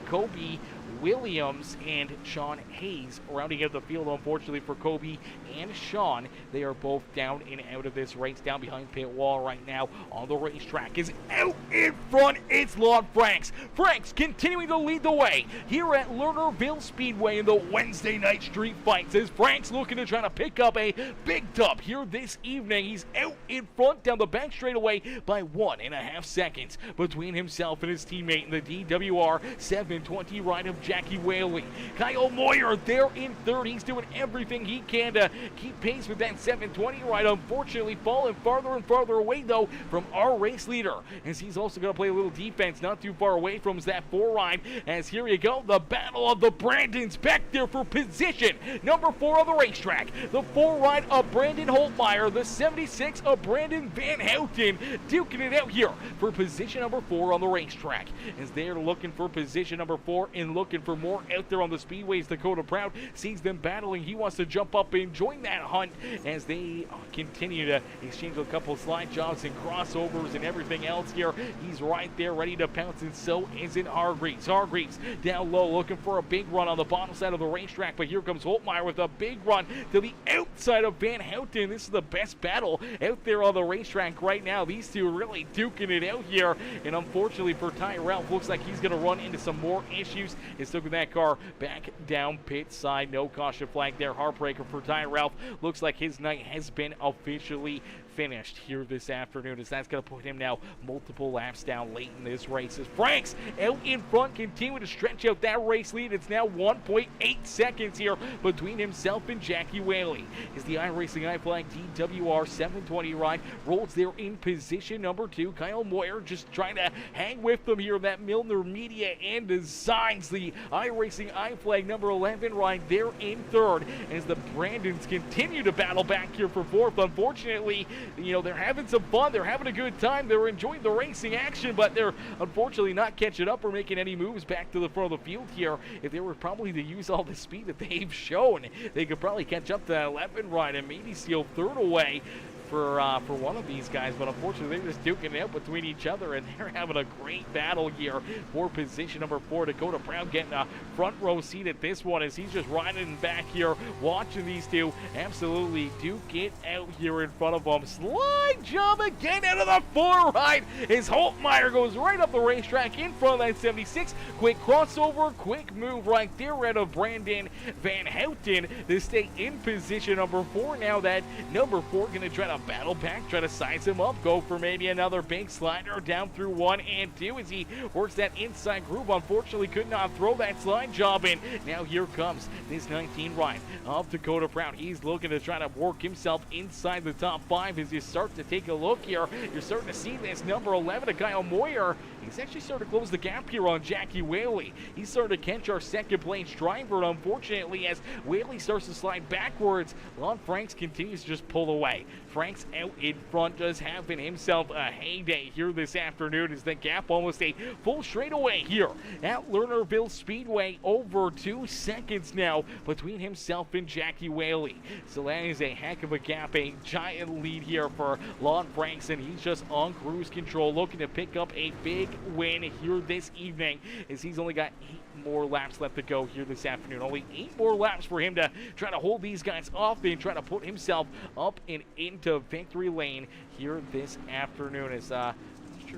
Kobe Williams and Sean Hayes rounding out the field. Unfortunately for Kobe and Sean, they are both down and out of this race. Down behind pit wall right now on the racetrack is out in front. It's Lon Franks. Franks continuing to lead the way here at Lernerville Speedway in the Wednesday night street fights as Franks looking to try to pick up a big dub here this evening. He's out in front down the back straightaway by 1.5 seconds between himself and his teammate in the DWR 720 ride of Jackie Whaley. Kyle Moyer there in third. He's doing everything he can to keep pace with that 720 ride. Unfortunately, falling farther and farther away, though, from our race leader. As he's also going to play a little defense not too far away from that 4 ride. As here you go, the battle of the Brandons back there for position number 4 on the racetrack. The 4 ride of Brandon Holtmeyer, the 76 of Brandon Van Houten, duking it out here for position number 4 on the racetrack. As they're looking for position number 4 and looking for more out there on the speedways. Dakota Proud sees them battling. He wants to jump up and join that hunt as they continue to exchange a couple of slide jobs and crossovers and everything else here. He's right there ready to pounce, and so isn't Hargreaves. Hargreaves down low looking for a big run on the bottom side of the racetrack, but here comes Holtmeyer with a big run to the outside of Van Houten. This is the best battle out there on the racetrack right now. These two really duking it out here, and unfortunately for Ty Ralph, looks like he's going to run into some more issues. It's took that car back down pit side. No caution flag there. Heartbreaker for Ty Ralph. Looks like his night has been officially finished here this afternoon, as that's going to put him now multiple laps down late in this race. As Franks out in front continue to stretch out that race lead. It's now 1.8 seconds here between himself and Jackie Whaley. As the iRacing iFlag DWR 720 ride rolls there in position number 2. Kyle Moyer just trying to hang with them here. That Milner Media and Designs, the iRacing iFlag number 11 ride there in third, as the Brandons continue to battle back here for fourth. Unfortunately, they're having some fun. They're having a good time. They're enjoying the racing action, but they're unfortunately not catching up or making any moves back to the front of the field here. If they were probably to use all the speed that they've shown, they could probably catch up to that 11 ride and maybe steal third away for one of these guys, but unfortunately they're just duking it out between each other, and they're having a great battle here for position number 4. Dakota Brown getting a front row seat at this one, as he's just riding back here watching these two absolutely duke it out here in front of them. Slide job again out of the 4 ride as Holtmeyer goes right up the racetrack in front of that 76. Quick crossover, quick move right there out of Brandon Van Houten to stay in position number 4. Now that number 4 going to try to battle back, try to size him up, go for maybe another big slider down through 1 and 2 as he works that inside groove. Unfortunately could not throw that slide job in. Now here comes this 19 ride of Dakota Brown. He's looking to try to work himself inside the top 5. As you start to take a look here, you're starting to see this number 11, Kyle Moyer. He's actually starting to close the gap here on Jackie Whaley. He's starting to catch our second place driver, and unfortunately as Whaley starts to slide backwards, Lon Franks continues to just pull away. Franks out in front, just having himself a heyday here this afternoon, as the gap almost a full straightaway here at Lernerville Speedway. Over 2 seconds now between himself and Jackie Whaley. So that is a heck of a gap, a giant lead here for Lon Franks, and he's just on cruise control, looking to pick up a big win here this evening, as he's only got 8 more laps left to go here this afternoon. Only 8 more laps for him to try to hold these guys off and try to put himself up and into victory lane here this afternoon. As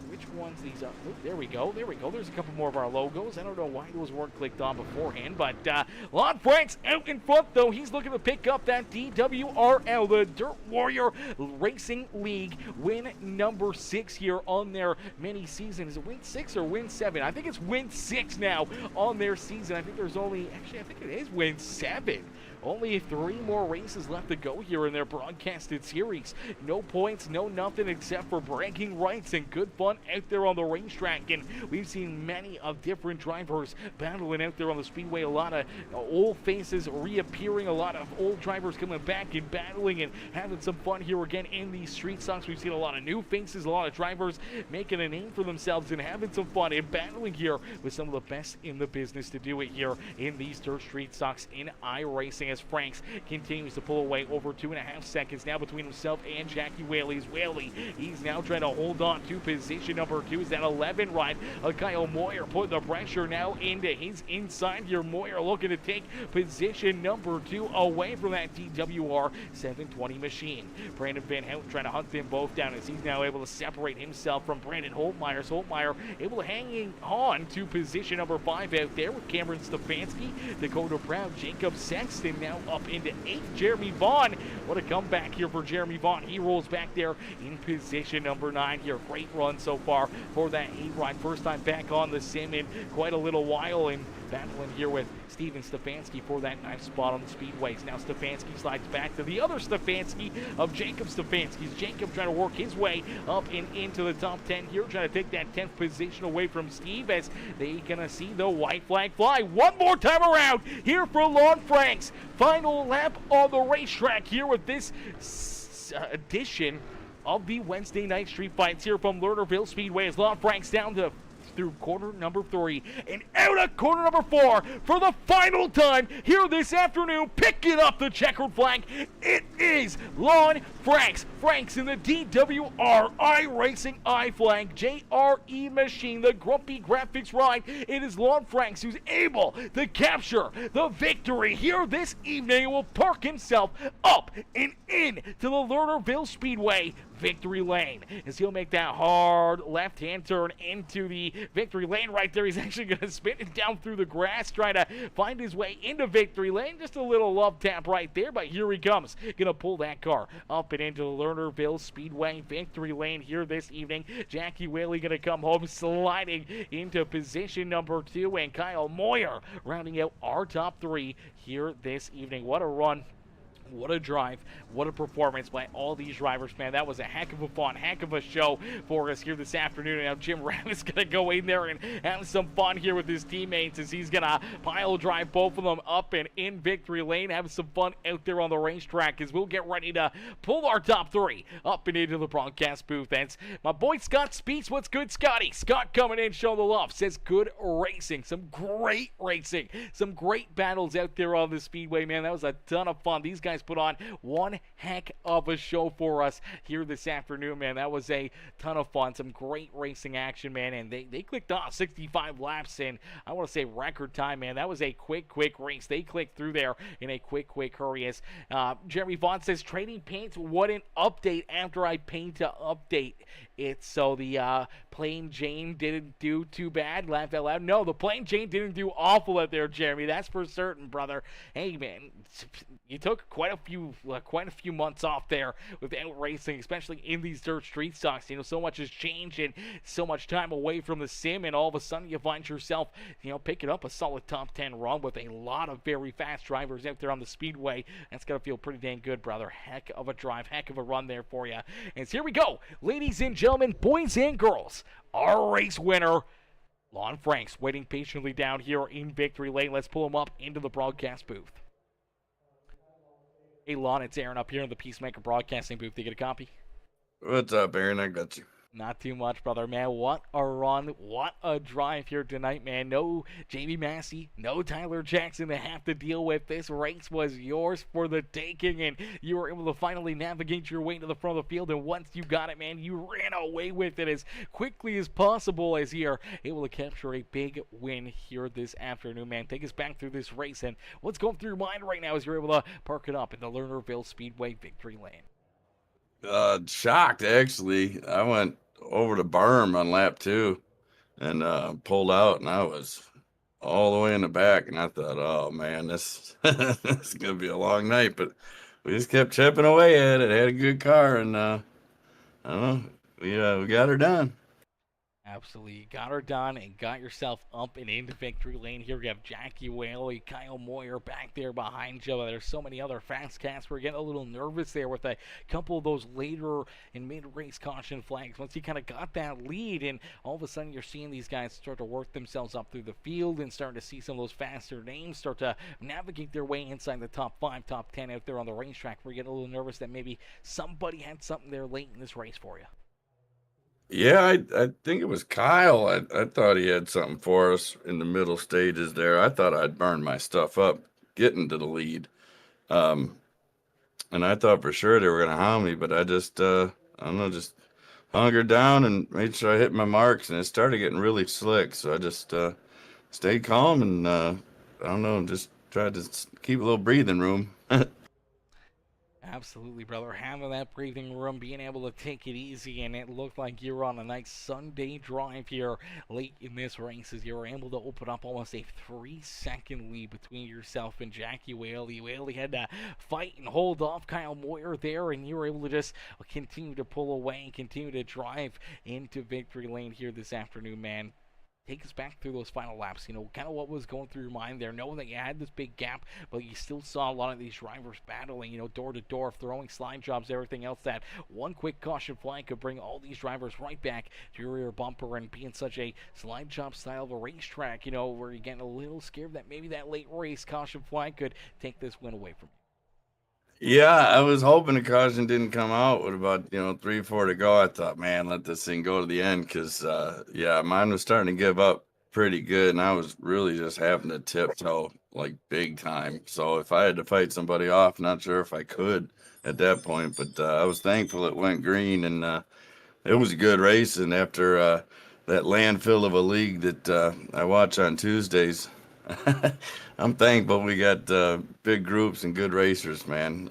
which ones these are. Oh, there we go. There's a couple more of our logos. I don't know why those weren't clicked on beforehand, but Lon Franks out in front, though. He's looking to pick up that DWRL, the Dirt Warrior Racing League win number 6 here on their mini season. Is it win 6 or win 7? I think it's win 6 now on their season. I think there's only, actually, I think it is win 7. Only 3 more races left to go here in their broadcasted series. No points, no nothing except for bragging rights and good fun out there on the racetrack. And we've seen many of different drivers battling out there on the speedway. A lot of old faces reappearing, a lot of old drivers coming back and battling and having some fun here again in these street stocks. We've seen a lot of new faces, a lot of drivers making a name for themselves and having some fun and battling here with some of the best in the business to do it here in these dirt street stocks in iRacing. As Franks continues to pull away over 2.5 seconds now between himself and Jackie Whaley's Whaley. He's now trying to hold on to position number 2. Is that 11 ride? Kyle Moyer putting the pressure now into his inside here. Moyer looking to take position number 2 away from that DWR 720 machine. Brandon Van Houten trying to hunt them both down, as he's now able to separate himself from Brandon Holtmeyer. Holtmeyer able to hang on to position number 5 out there with Cameron Stefanski, Dakota Brown, Jacob Sexton now up into 8th. Jeremy Vaughn, what a comeback here for Jeremy Vaughn. He rolls back there in position number 9 here. Great run so far for that 8 ride. First time back on the sim in quite a little while, and battling here with Steven Stefanski for that 9th spot on the speedways. Now Stefanski slides back to the other Stefanski of Jacob Stefanski's. Jacob trying to work his way up and into the top 10 here, trying to take that 10th position away from Steve, as they gonna see the white flag fly one more time around here for Lon Franks. Final lap on the racetrack here with this edition of the Wednesday night street fights here from Lernerville Speedway, as Lon Franks down to through corner number 3 and out of corner number 4 for the final time here this afternoon. Picking up the checkered flag, it is Lon Franks. Franks in the DWR iRacing I-Flag JRE machine, the Grumpy Graphics ride. It is Lon Franks who's able to capture the victory here this evening and will park himself up and in to the Lernerville Speedway victory lane as he'll make that hard left-hand turn into the victory lane right there. He's actually going to spin it down through the grass, trying to find his way into victory lane. Just a little love tap right there, but here he comes. Going to pull that car up and into the Lernerville Speedway victory lane here this evening. Jackie Whaley going to come home sliding into position number 2, and Kyle Moyer rounding out our top 3 here this evening. What a run. What a drive, what a performance by all these drivers, man. That was a heck of a fun, heck of a show for us here this afternoon. And now Jim Rabbit's going to go in there and have some fun here with his teammates as he's going to pile drive both of them up and in victory lane, have some fun out there on the racetrack as we'll get ready to pull our top 3 up and into the broadcast booth. And my boy Scott Speaks, what's good, Scotty? Scott coming in, showing the love, says good racing, some great racing, some great battles out there on the speedway, man. That was a ton of fun. These guys put on one heck of a show for us here this afternoon, man. That was a ton of fun, some great racing action, man, and they clicked off 65 laps in, I want to say, record time, man. That was a quick race. They clicked through there in a quick hurry. As Jeremy Vaughn says, trading paint, what an update after I paint to update it. So the Plain Jane didn't do too bad. Laugh out loud. No, the Plain Jane didn't do awful out there, Jeremy. That's for certain, brother. Hey, man, you took quite a few months off there without racing, especially in these dirt street stocks. You know, so much has changed and so much time away from the sim, and all of a sudden you find yourself, you know, picking up a solid top 10 run with a lot of very fast drivers out there on the speedway. That's gonna feel pretty dang good, brother. Heck of a drive, heck of a run there for you. And here we go, ladies and gentlemen, boys and girls, our race winner, Lon Franks, waiting patiently down here in victory lane. Let's pull him up into the broadcast booth. Hey, Lon, it's Aaron up here in the Peacemaker Broadcasting booth. You get a copy? What's up, Aaron? I got you. Not too much, brother, man. What a run. What a drive here tonight, man. No Jamie Massey, no Tyler Jackson to have to deal with. This race was yours for the taking, and you were able to finally navigate your way to the front of the field. And once you got it, man, you ran away with it as quickly as possible as you're able to capture a big win here this afternoon, man. Take us back through this race, and what's going through your mind right now as you're able to park it up in the Lernerville Speedway victory lane? Shocked, actually. I went over the berm on lap 2 and pulled out, and I was all the way in the back, and I thought, oh man, this this is gonna be a long night, but we just kept chipping away at it. Had a good car, and I don't know, we got her done. Absolutely. You got her done and got yourself up and into victory lane. Here we have Jackie Whaley, Kyle Moyer back there behind you. There's so many other fast cats. We're getting a little nervous there with a couple of those later and mid-race caution flags. Once you kind of got that lead, and all of a sudden you're seeing these guys start to work themselves up through the field and starting to see some of those faster names start to navigate their way inside the top 5, top 10 out there on the racetrack. We're getting a little nervous that maybe somebody had something there late in this race for you. Yeah, I think it was Kyle. I thought he had something for us in the middle stages there. I thought I'd burned my stuff up getting to the lead. And I thought for sure they were going to hound me, but I just, I don't know, just hungered down and made sure I hit my marks, and it started getting really slick. So I just stayed calm and, I don't know, just tried to keep a little breathing room. Absolutely, brother. Having that breathing room, being able to take it easy, and it looked like you were on a nice Sunday drive here late in this race as you were able to open up almost a 3-second lead between yourself and Jackie Whaley. Whaley had to fight and hold off Kyle Moyer there, and you were able to just continue to pull away and continue to drive into victory lane here this afternoon, man. Take us back through those final laps, you know, kind of what was going through your mind there, knowing that you had this big gap, but you still saw a lot of these drivers battling, you know, door to door, throwing slide jobs, everything else. That one quick caution flag could bring all these drivers right back to your rear bumper, and being such a slide job style of a racetrack, you know, where you're getting a little scared that maybe that late race caution flag could take this win away from you. Yeah, I was hoping the caution didn't come out with about 3, 4 to go. I thought, man, let this thing go to the end because yeah, mine was starting to give up pretty good, and I was really just having to tiptoe like big time. So if I had to fight somebody off, not sure if I could at that point, but I was thankful it went green, and it was a good race. And after that landfill of a league that I watch on Tuesdays. I'm thankful we got big groups and good racers, man.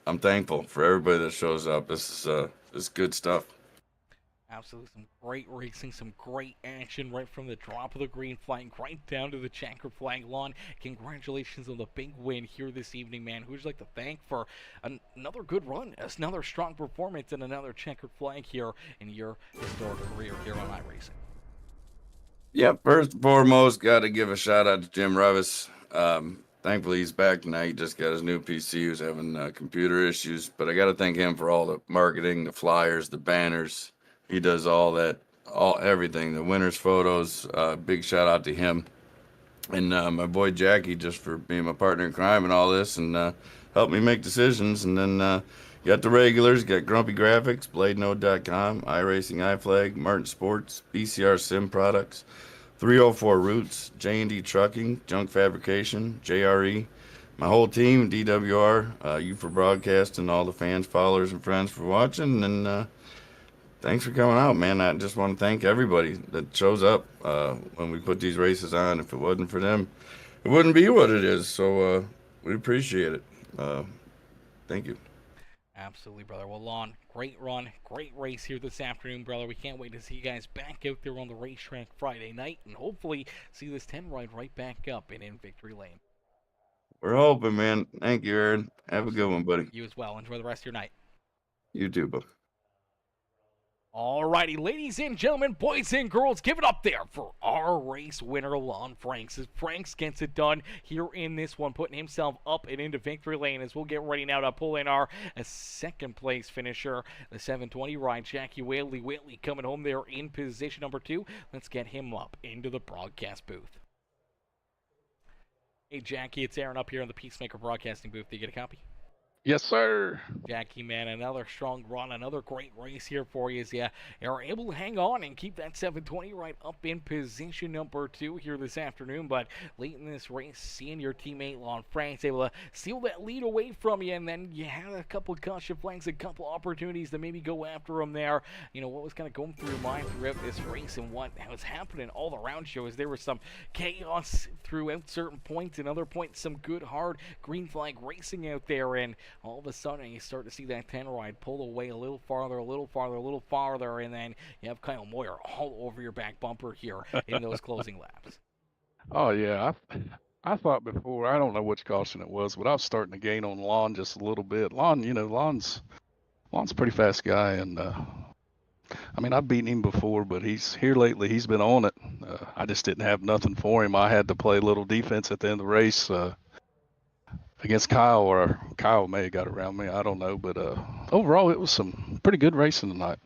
I'm thankful for everybody that shows up. This is good stuff. Absolutely, some great racing, some great action right from the drop of the green flag right down to the checkered flag lawn. Congratulations on the big win here this evening, man. Who would you like to thank for another good run, another strong performance, and another checkered flag here in your historic career here on iRacing? Yep. First and foremost, got to give a shout out to Jim Revis. Thankfully, he's back tonight. He just got his new PC. He was having computer issues, but I got to thank him for all the marketing, the flyers, the banners. He does all that, all everything. The winners' photos. Big shout out to him. And my boy Jackie, just for being my partner in crime and all this, and helped me make decisions. And then got the regulars, got Grumpy Graphics, BladeNode.com, iRacing, iFlag, Martin Sports, BCR Sim Products, 304 Roots, J&D Trucking, Junk Fabrication, JRE, my whole team, DWR, you for broadcasting, all the fans, followers, and friends for watching. And thanks for coming out, man. I just want to thank everybody that shows up when we put these races on. If it wasn't for them, it wouldn't be what it is. So we appreciate it. Thank you. Absolutely, brother. Well, Lon, great run, great race here this afternoon, brother. We can't wait to see you guys back out there on the racetrack Friday night and hopefully see this 10 ride right back up and in Victory Lane. We're hoping, man. Thank you, Aaron. Have a good one, buddy. You as well. Enjoy the rest of your night. You too, bud. Alrighty, ladies and gentlemen, boys and girls, give it up there for our race winner, Lon Franks. As Franks gets it done here in this one, putting himself up and into victory lane as we'll get ready now to pull in our second place finisher, the 720 ride, Jackie Whaley. Whaley coming home there in position number 2. Let's get him up into the broadcast booth. Hey, Jackie, it's Aaron up here in the Peacemaker broadcasting booth. Do you get a copy? Yes, sir. Jackie, man, another strong run, another great race here for you as you are able to hang on and keep that 720 right up in position number 2 here this afternoon. But late in this race, seeing your teammate Lon Franks able to steal that lead away from you, and then you had a couple of caution flags, a couple opportunities to maybe go after him there. You know, what was kind of going through your mind throughout this race and what was happening all around you as there was some chaos throughout certain points and other points, some good, hard green flag racing out there, and all of a sudden you start to see that 10 ride pull away a little farther, a little farther, a little farther, and then you have Kyle Moyer all over your back bumper here in those closing laps. Oh yeah, I thought before, I don't know which caution it was, but I was starting to gain on Lon just a little bit. Lon, Lon's a pretty fast guy, and I mean, I've beaten him before, but he's here lately. He's been on it. I just didn't have nothing for him. I had to play a little defense at the end of the race. Against Kyle, or Kyle may have got around me, I don't know, but overall it was some pretty good racing tonight.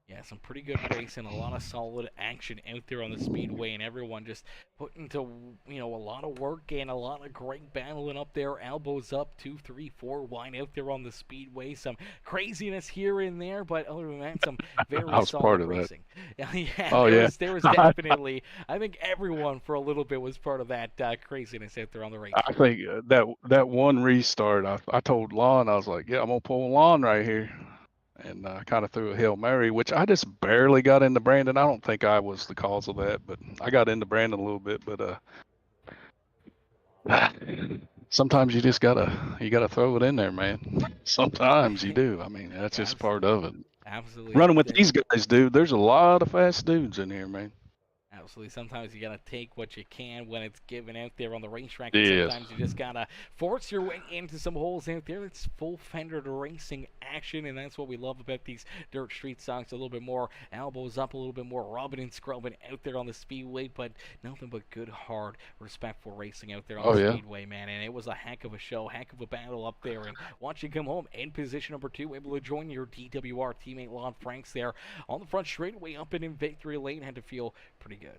Yeah, some pretty good racing, a lot of solid action out there on the speedway, and everyone just putting to a lot of work and a lot of great battling up there, elbows up, 2, 3, 4 wide out there on the speedway. Some craziness here and there, but other than that, some very I was solid part of racing. That. Yeah, oh, there was definitely. I think everyone for a little bit was part of that craziness out there on the race. I think that one restart, I told Lon, I was like, yeah, I'm gonna pull Lon right here. And kind of threw a Hail Mary, which I just barely got into Brandon. I don't think I was the cause of that, but I got into Brandon a little bit. But sometimes you just gotta throw it in there, man. Sometimes you do. I mean, that's just part of it. Absolutely. Running with these guys, dude, there's a lot of fast dudes in here, man. Absolutely. Sometimes you got to take what you can when it's given out there on the racetrack. Yes. Sometimes you just got to force your way into some holes out there. It's full fender racing action, and that's what we love about these dirt street songs. A little bit more elbows up, a little bit more rubbing and scrubbing out there on the speedway, but nothing but good, hard, respectful racing out there on the speedway, man. And it was a heck of a show, heck of a battle up there. And watch you come home in position number 2, able to join your DWR teammate Lon Franks there on the front straightaway up and in victory lane. Had to feel pretty good.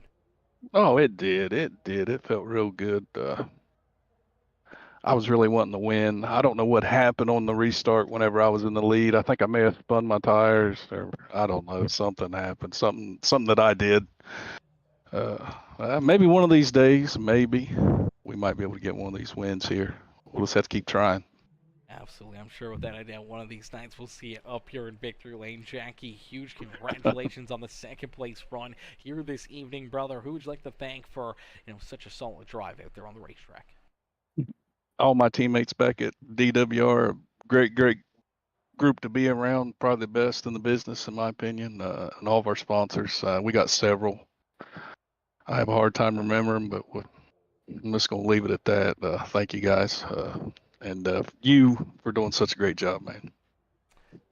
Oh, it did. It felt real good. I was really wanting to win. I don't know what happened on the restart whenever I was in the lead. I think I may have spun my tires, or I don't know, something happened, something that I did. Maybe one of these days, maybe we might be able to get one of these wins here. We'll just have to keep trying. Absolutely. I'm sure with that idea, one of these nights we'll see it up here in victory lane. Jackie, huge congratulations on the second place run here this evening, brother. Who would you like to thank for, such a solid drive out there on the racetrack? All my teammates back at DWR, great group to be around, probably the best in the business in my opinion, and all of our sponsors. We got several. I have a hard time remembering, but I'm just going to leave it at that. Thank you guys. And you for doing such a great job, man.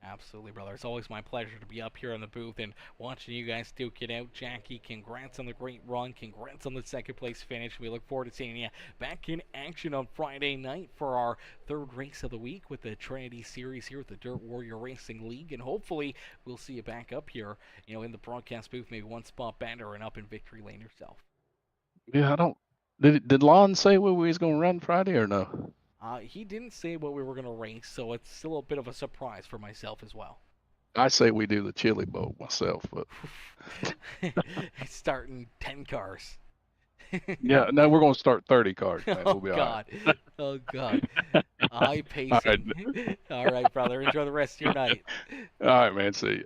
Absolutely, brother. It's always my pleasure to be up here in the booth and watching you guys duke it out. Jackie, congrats on the great run. Congrats on the second place finish. We look forward to seeing you back in action on Friday night for our third race of the week with the Trinity Series here at the Dirt Warrior Racing League. And hopefully we'll see you back up here, in the broadcast booth, maybe one spot better and up in victory lane yourself. Yeah, I don't. Did Lon say we was going to run Friday or no? He didn't say what we were going to race, so it's still a bit of a surprise for myself as well. I say we do the chili bowl myself, but starting 10 cars. Yeah, no, we're going to start 30 cars, man. Oh, We'll be God. all right. Oh, God. High pacing. All right, brother. Enjoy the rest of your night. All right, man. See you.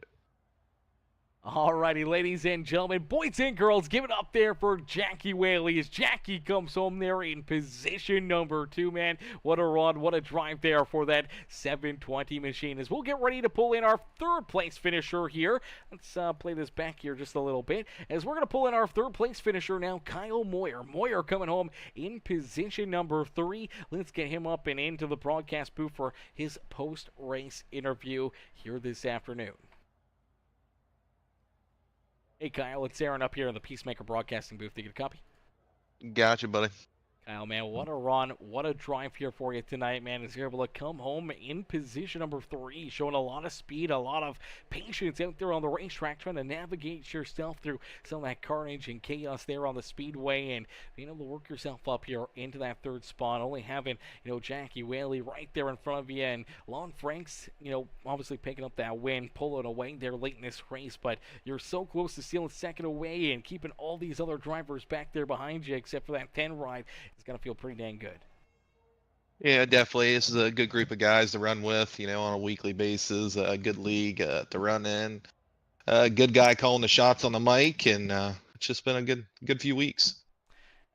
Alrighty, ladies and gentlemen, boys and girls, give it up there for Jackie Whaley as Jackie comes home there in position number 2, man. What a run, what a drive there for that 720 machine. As we'll get ready to pull in our third place finisher here. Let's play this back here just a little bit. As we're going to pull in our third place finisher now, Kyle Moyer. Moyer coming home in position number 3. Let's get him up and into the broadcast booth for his post-race interview here this afternoon. Hey, Kyle, it's Aaron up here in the Peacemaker Broadcasting booth. Did you get a copy? Gotcha, buddy. Kyle, man, what a run, what a drive here for you tonight, man, as you're able to come home in position number 3, showing a lot of speed, a lot of patience out there on the racetrack, trying to navigate yourself through some of that carnage and chaos there on the speedway, and being able to work yourself up here into that third spot, only having, Jackie Whaley right there in front of you, and Lon Franks, obviously picking up that win, pulling away there late in this race, but you're so close to stealing second away and keeping all these other drivers back there behind you, except for that 10 ride. It's going to feel pretty dang good. Yeah, definitely. This is a good group of guys to run with, on a weekly basis. A good league to run in. A good guy calling the shots on the mic, and it's just been a good few weeks.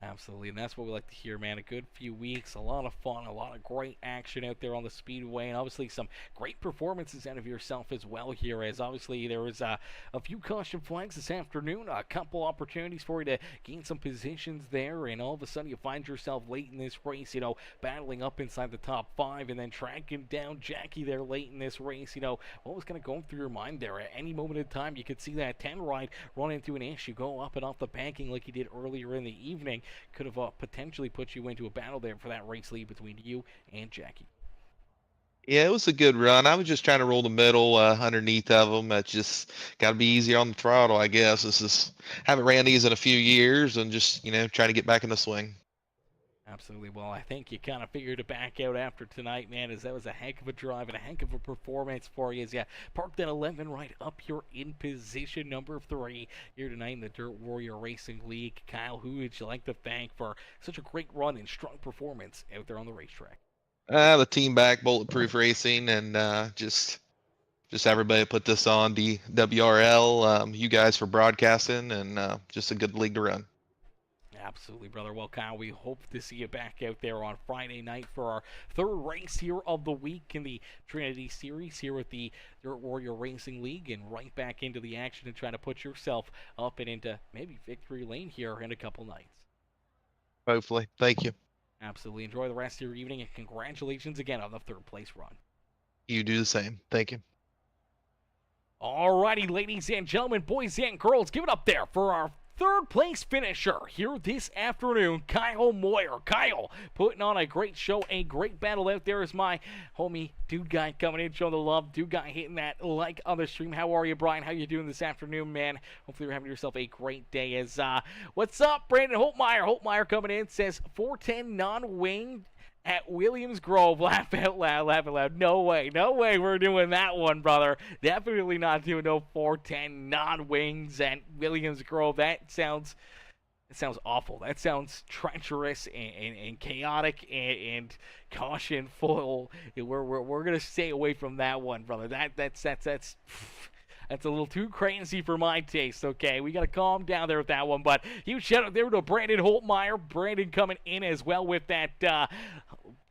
Absolutely, and that's what we like to hear, man. A good few weeks, a lot of fun, a lot of great action out there on the Speedway, and obviously some great performances out of yourself as well here, as obviously there was a few caution flags this afternoon, a couple opportunities for you to gain some positions there, and all of a sudden you find yourself late in this race, battling up inside the top 5, and then tracking down Jackie there late in this race. What was kind of going through your mind there? At any moment in time, you could see that 10 ride run into an issue, go up and off the banking like he did earlier in the evening. Could have potentially put you into a battle there for that race lead between you and Jackie. Yeah, it was a good run. I was just trying to roll the middle underneath of them. It's just got to be easier on the throttle, I guess. Haven't ran these in a few years, and just trying to get back in the swing. Absolutely. Well, I think you kind of figured it back out after tonight, man, as that was a heck of a drive and a heck of a performance for you as you parked that 11 right up here in position number 3 here tonight in the Dirt Warrior Racing League. Kyle, who would you like to thank for such a great run and strong performance out there on the racetrack? The team back, Bulletproof Racing, and just everybody put this on, DWRL, you guys for broadcasting, and just a good league to run. Absolutely, brother. Well, Kyle, we hope to see you back out there on Friday night for our third race here of the week in the Trinity Series here at the Dirt Warrior Racing League, and right back into the action and try to put yourself up and into maybe victory lane here in a couple nights. Hopefully. Thank you. Absolutely. Enjoy the rest of your evening, and congratulations again on the third place run. You do the same. Thank you. Alrighty, ladies and gentlemen, boys and girls, give it up there for our third place finisher here this afternoon, Kyle Moyer. Kyle putting on a great show, a great battle out there is my homie Dude Guy coming in, showing the love. Dude Guy hitting that like on the stream. How are you, Brian? How you doing this afternoon, man? Hopefully you're having yourself a great day. As what's up, Brandon Holtmeyer? Holtmeyer coming in says 410 non-wing at Williams Grove. Laugh out loud, laugh out loud. No way we're doing that one, brother. Definitely not doing no 410 non-wings at Williams Grove. That sounds awful. That sounds treacherous and chaotic and caution full. We're gonna stay away from that one, brother. That's a little too crazy for my taste, okay? We got to calm down there with that one. But huge shout out there to Brandon Holtmeyer. Brandon coming in as well with that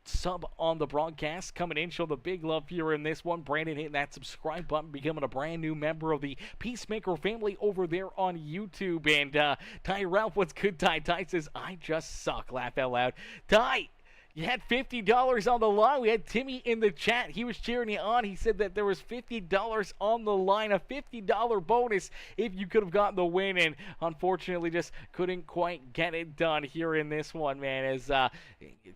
sub on the broadcast. Coming in, show the big love here in this one. Brandon hitting that subscribe button, becoming a brand new member of the Peacemaker family over there on YouTube. And Ty Ralph, what's good, Ty? Ty says, I just suck. Laugh out loud. Ty! You had $50 on the line. We had Timmy in the chat. He was cheering you on. He said that there was $50 on the line, a $50 bonus if you could have gotten the win, and unfortunately just couldn't quite get it done here in this one, man, as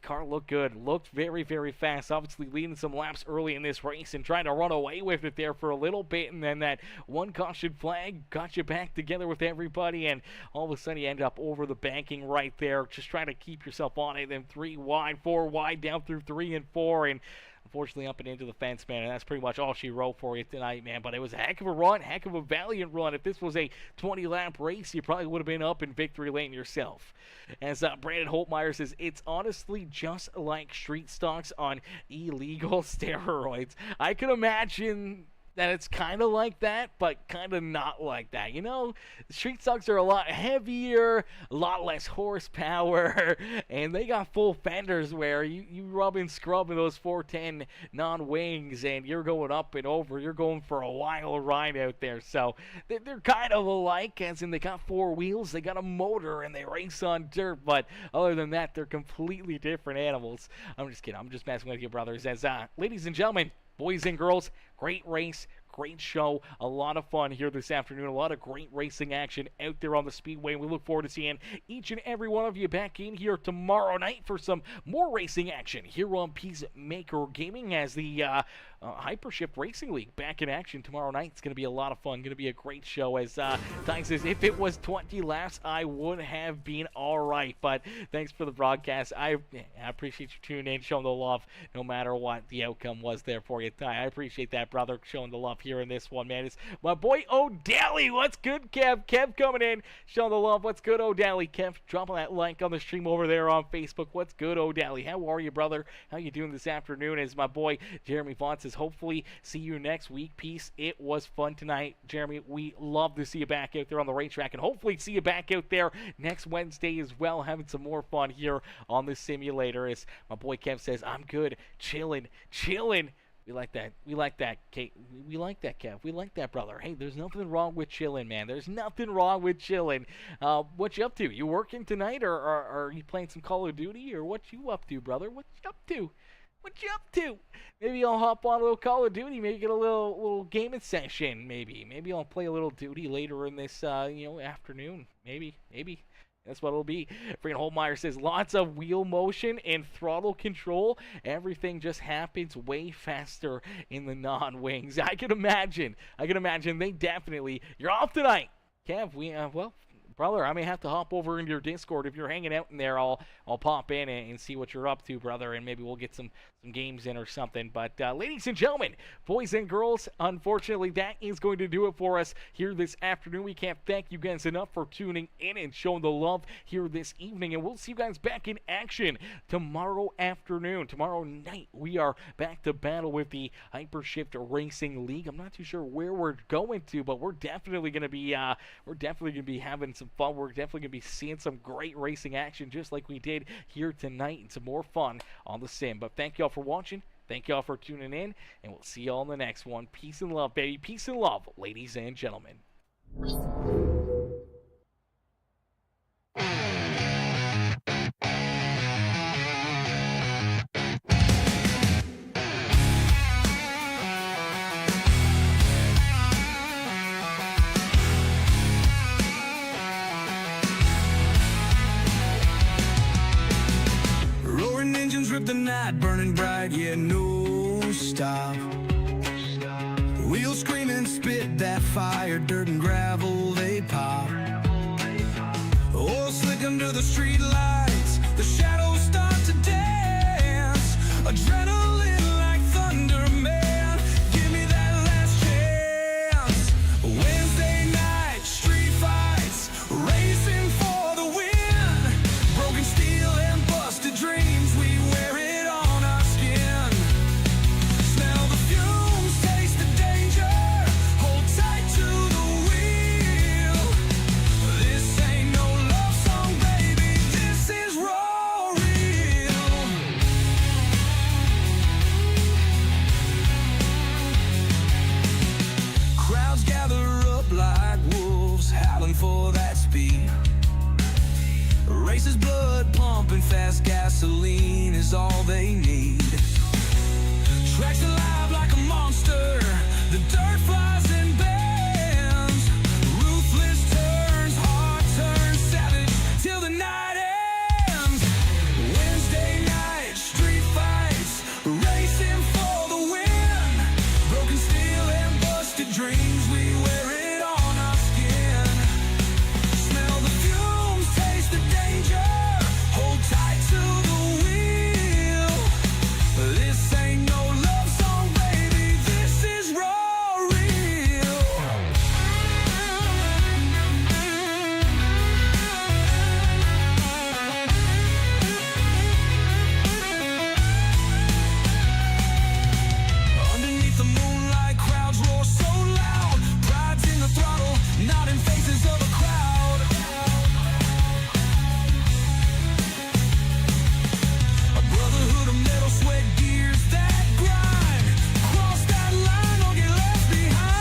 car looked good, looked very, very fast, obviously leading some laps early in this race and trying to run away with it there for a little bit, and then that one caution flag got you back together with everybody, and all of a sudden you end up over the banking right there, just trying to keep yourself on it, then 3 wide, 4 wide, down through 3 and 4, and unfortunately up and into the fence, man, and that's pretty much all she wrote for you tonight, man. But it was a heck of a run, heck of a valiant run. If this was a 20-lap race, you probably would have been up in victory lane yourself. As Brandon Holtmeyer says, it's honestly just like street stocks on illegal steroids. I could imagine that it's kind of like that, but kind of not like that. You know, street stocks are a lot heavier, a lot less horsepower, and they got full fenders where you rub and scrub in those 410 non-wings, and you're going up and over. You're going for a wild ride out there. So they're kind of alike, as in they got 4 wheels, they got a motor, and they race on dirt. But other than that, they're completely different animals. I'm just kidding. I'm just messing with you, brothers. As ladies and gentlemen, boys and girls, great race, great show, a lot of fun here this afternoon, a lot of great racing action out there on the Speedway. We look forward to seeing each and every one of you back in here tomorrow night for some more racing action here on Peacemaker Gaming, as the Hypershift Racing League back in action tomorrow night. It's going to be a lot of fun, going to be a great show. As Ty says, if it was 20 laps, I would have been all right. But thanks for the broadcast. I appreciate you tuning in, showing the love, no matter what the outcome was there for you, Ty. I appreciate that, brother, showing the love here in this one, man. It's my boy O'Daly. What's good, Kev? Kev coming in, showing the love. What's good, O'Daly? Kev, dropping that like on the stream over there on Facebook. What's good, O'Daly? How are you, brother? How you doing this afternoon? As my boy Jeremy Vaughn says, hopefully see you next week. Peace. It was fun tonight, Jeremy. We love to see you back out there on the racetrack, and hopefully see you back out there next Wednesday as well, having some more fun here on the simulator. As my boy Kev says, I'm good, chilling. We like that. We like that, Kate. We like that, Kev. We like that, brother. Hey, there's nothing wrong with chilling, man. There's nothing wrong with chilling. What you up to? You working tonight, or are you playing some Call of Duty, or what you up to, brother? What you up to? What you up to? Maybe I'll hop on a little Call of Duty. Maybe get a little gaming session. Maybe I'll play a little duty later in this afternoon. Maybe. That's what it'll be. Freaking Holtmeyer says, lots of wheel motion and throttle control. Everything just happens way faster in the non-wings. I can imagine. They definitely. You're off tonight, Kev. Well, brother, I may have to hop over into your Discord. If you're hanging out in there, I'll pop in and see what you're up to, brother, and maybe we'll get some games in or something. But ladies and gentlemen, boys and girls, unfortunately that is going to do it for us here this afternoon. We can't thank you guys enough for tuning in and showing the love here this evening, and we'll see you guys back in action tomorrow afternoon. Tomorrow night we are back to battle with the Hypershift Racing League. I'm not too sure where we're going to, but we're definitely going to be having some fun. We're definitely going to be seeing some great racing action just like we did here tonight, and some more fun on the sim. But thank y'all for watching. Thank y'all for tuning in, and we'll see y'all in the next one. Peace and love, baby. Peace and love, ladies and gentlemen. Roaring engines rip the night, burning bright, yeah, no stop. Wheels screaming, spit that fire, dirt and gravel, they pop. Oh, slick under the street lights, the shadows start to dance. is all they need. Tracks alive like a monster, the dirt flies and bends. Ruthless turns, heart turns savage till the night ends. Wednesday night, street fights, racing for the win. Broken steel and busted dreams, we wear it on our skin. Smell the fumes, taste the danger, hold tight to the wheel. This ain't no love song, baby, this is raw real. Underneath the moonlight, crowds roar so loud. Pride's in the throttle, not in faces of a crowd. A brotherhood of metal, sweat, gears that grind. Cross that line or get left behind.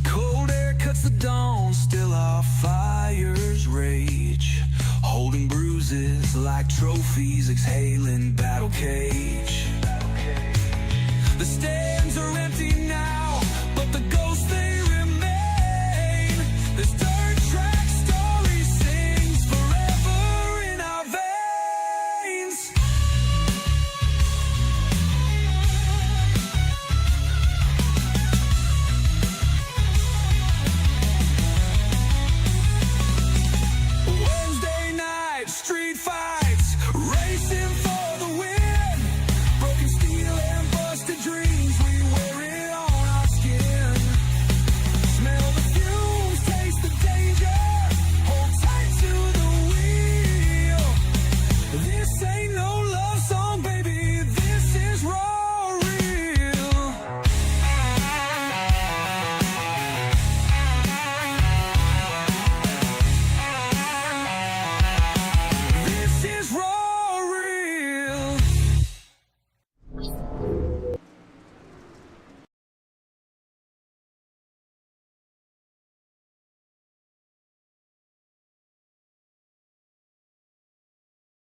Cold air cuts the dawn, still our fires rage. Holding bruises like trophies, exhaling battle cage. The stands are empty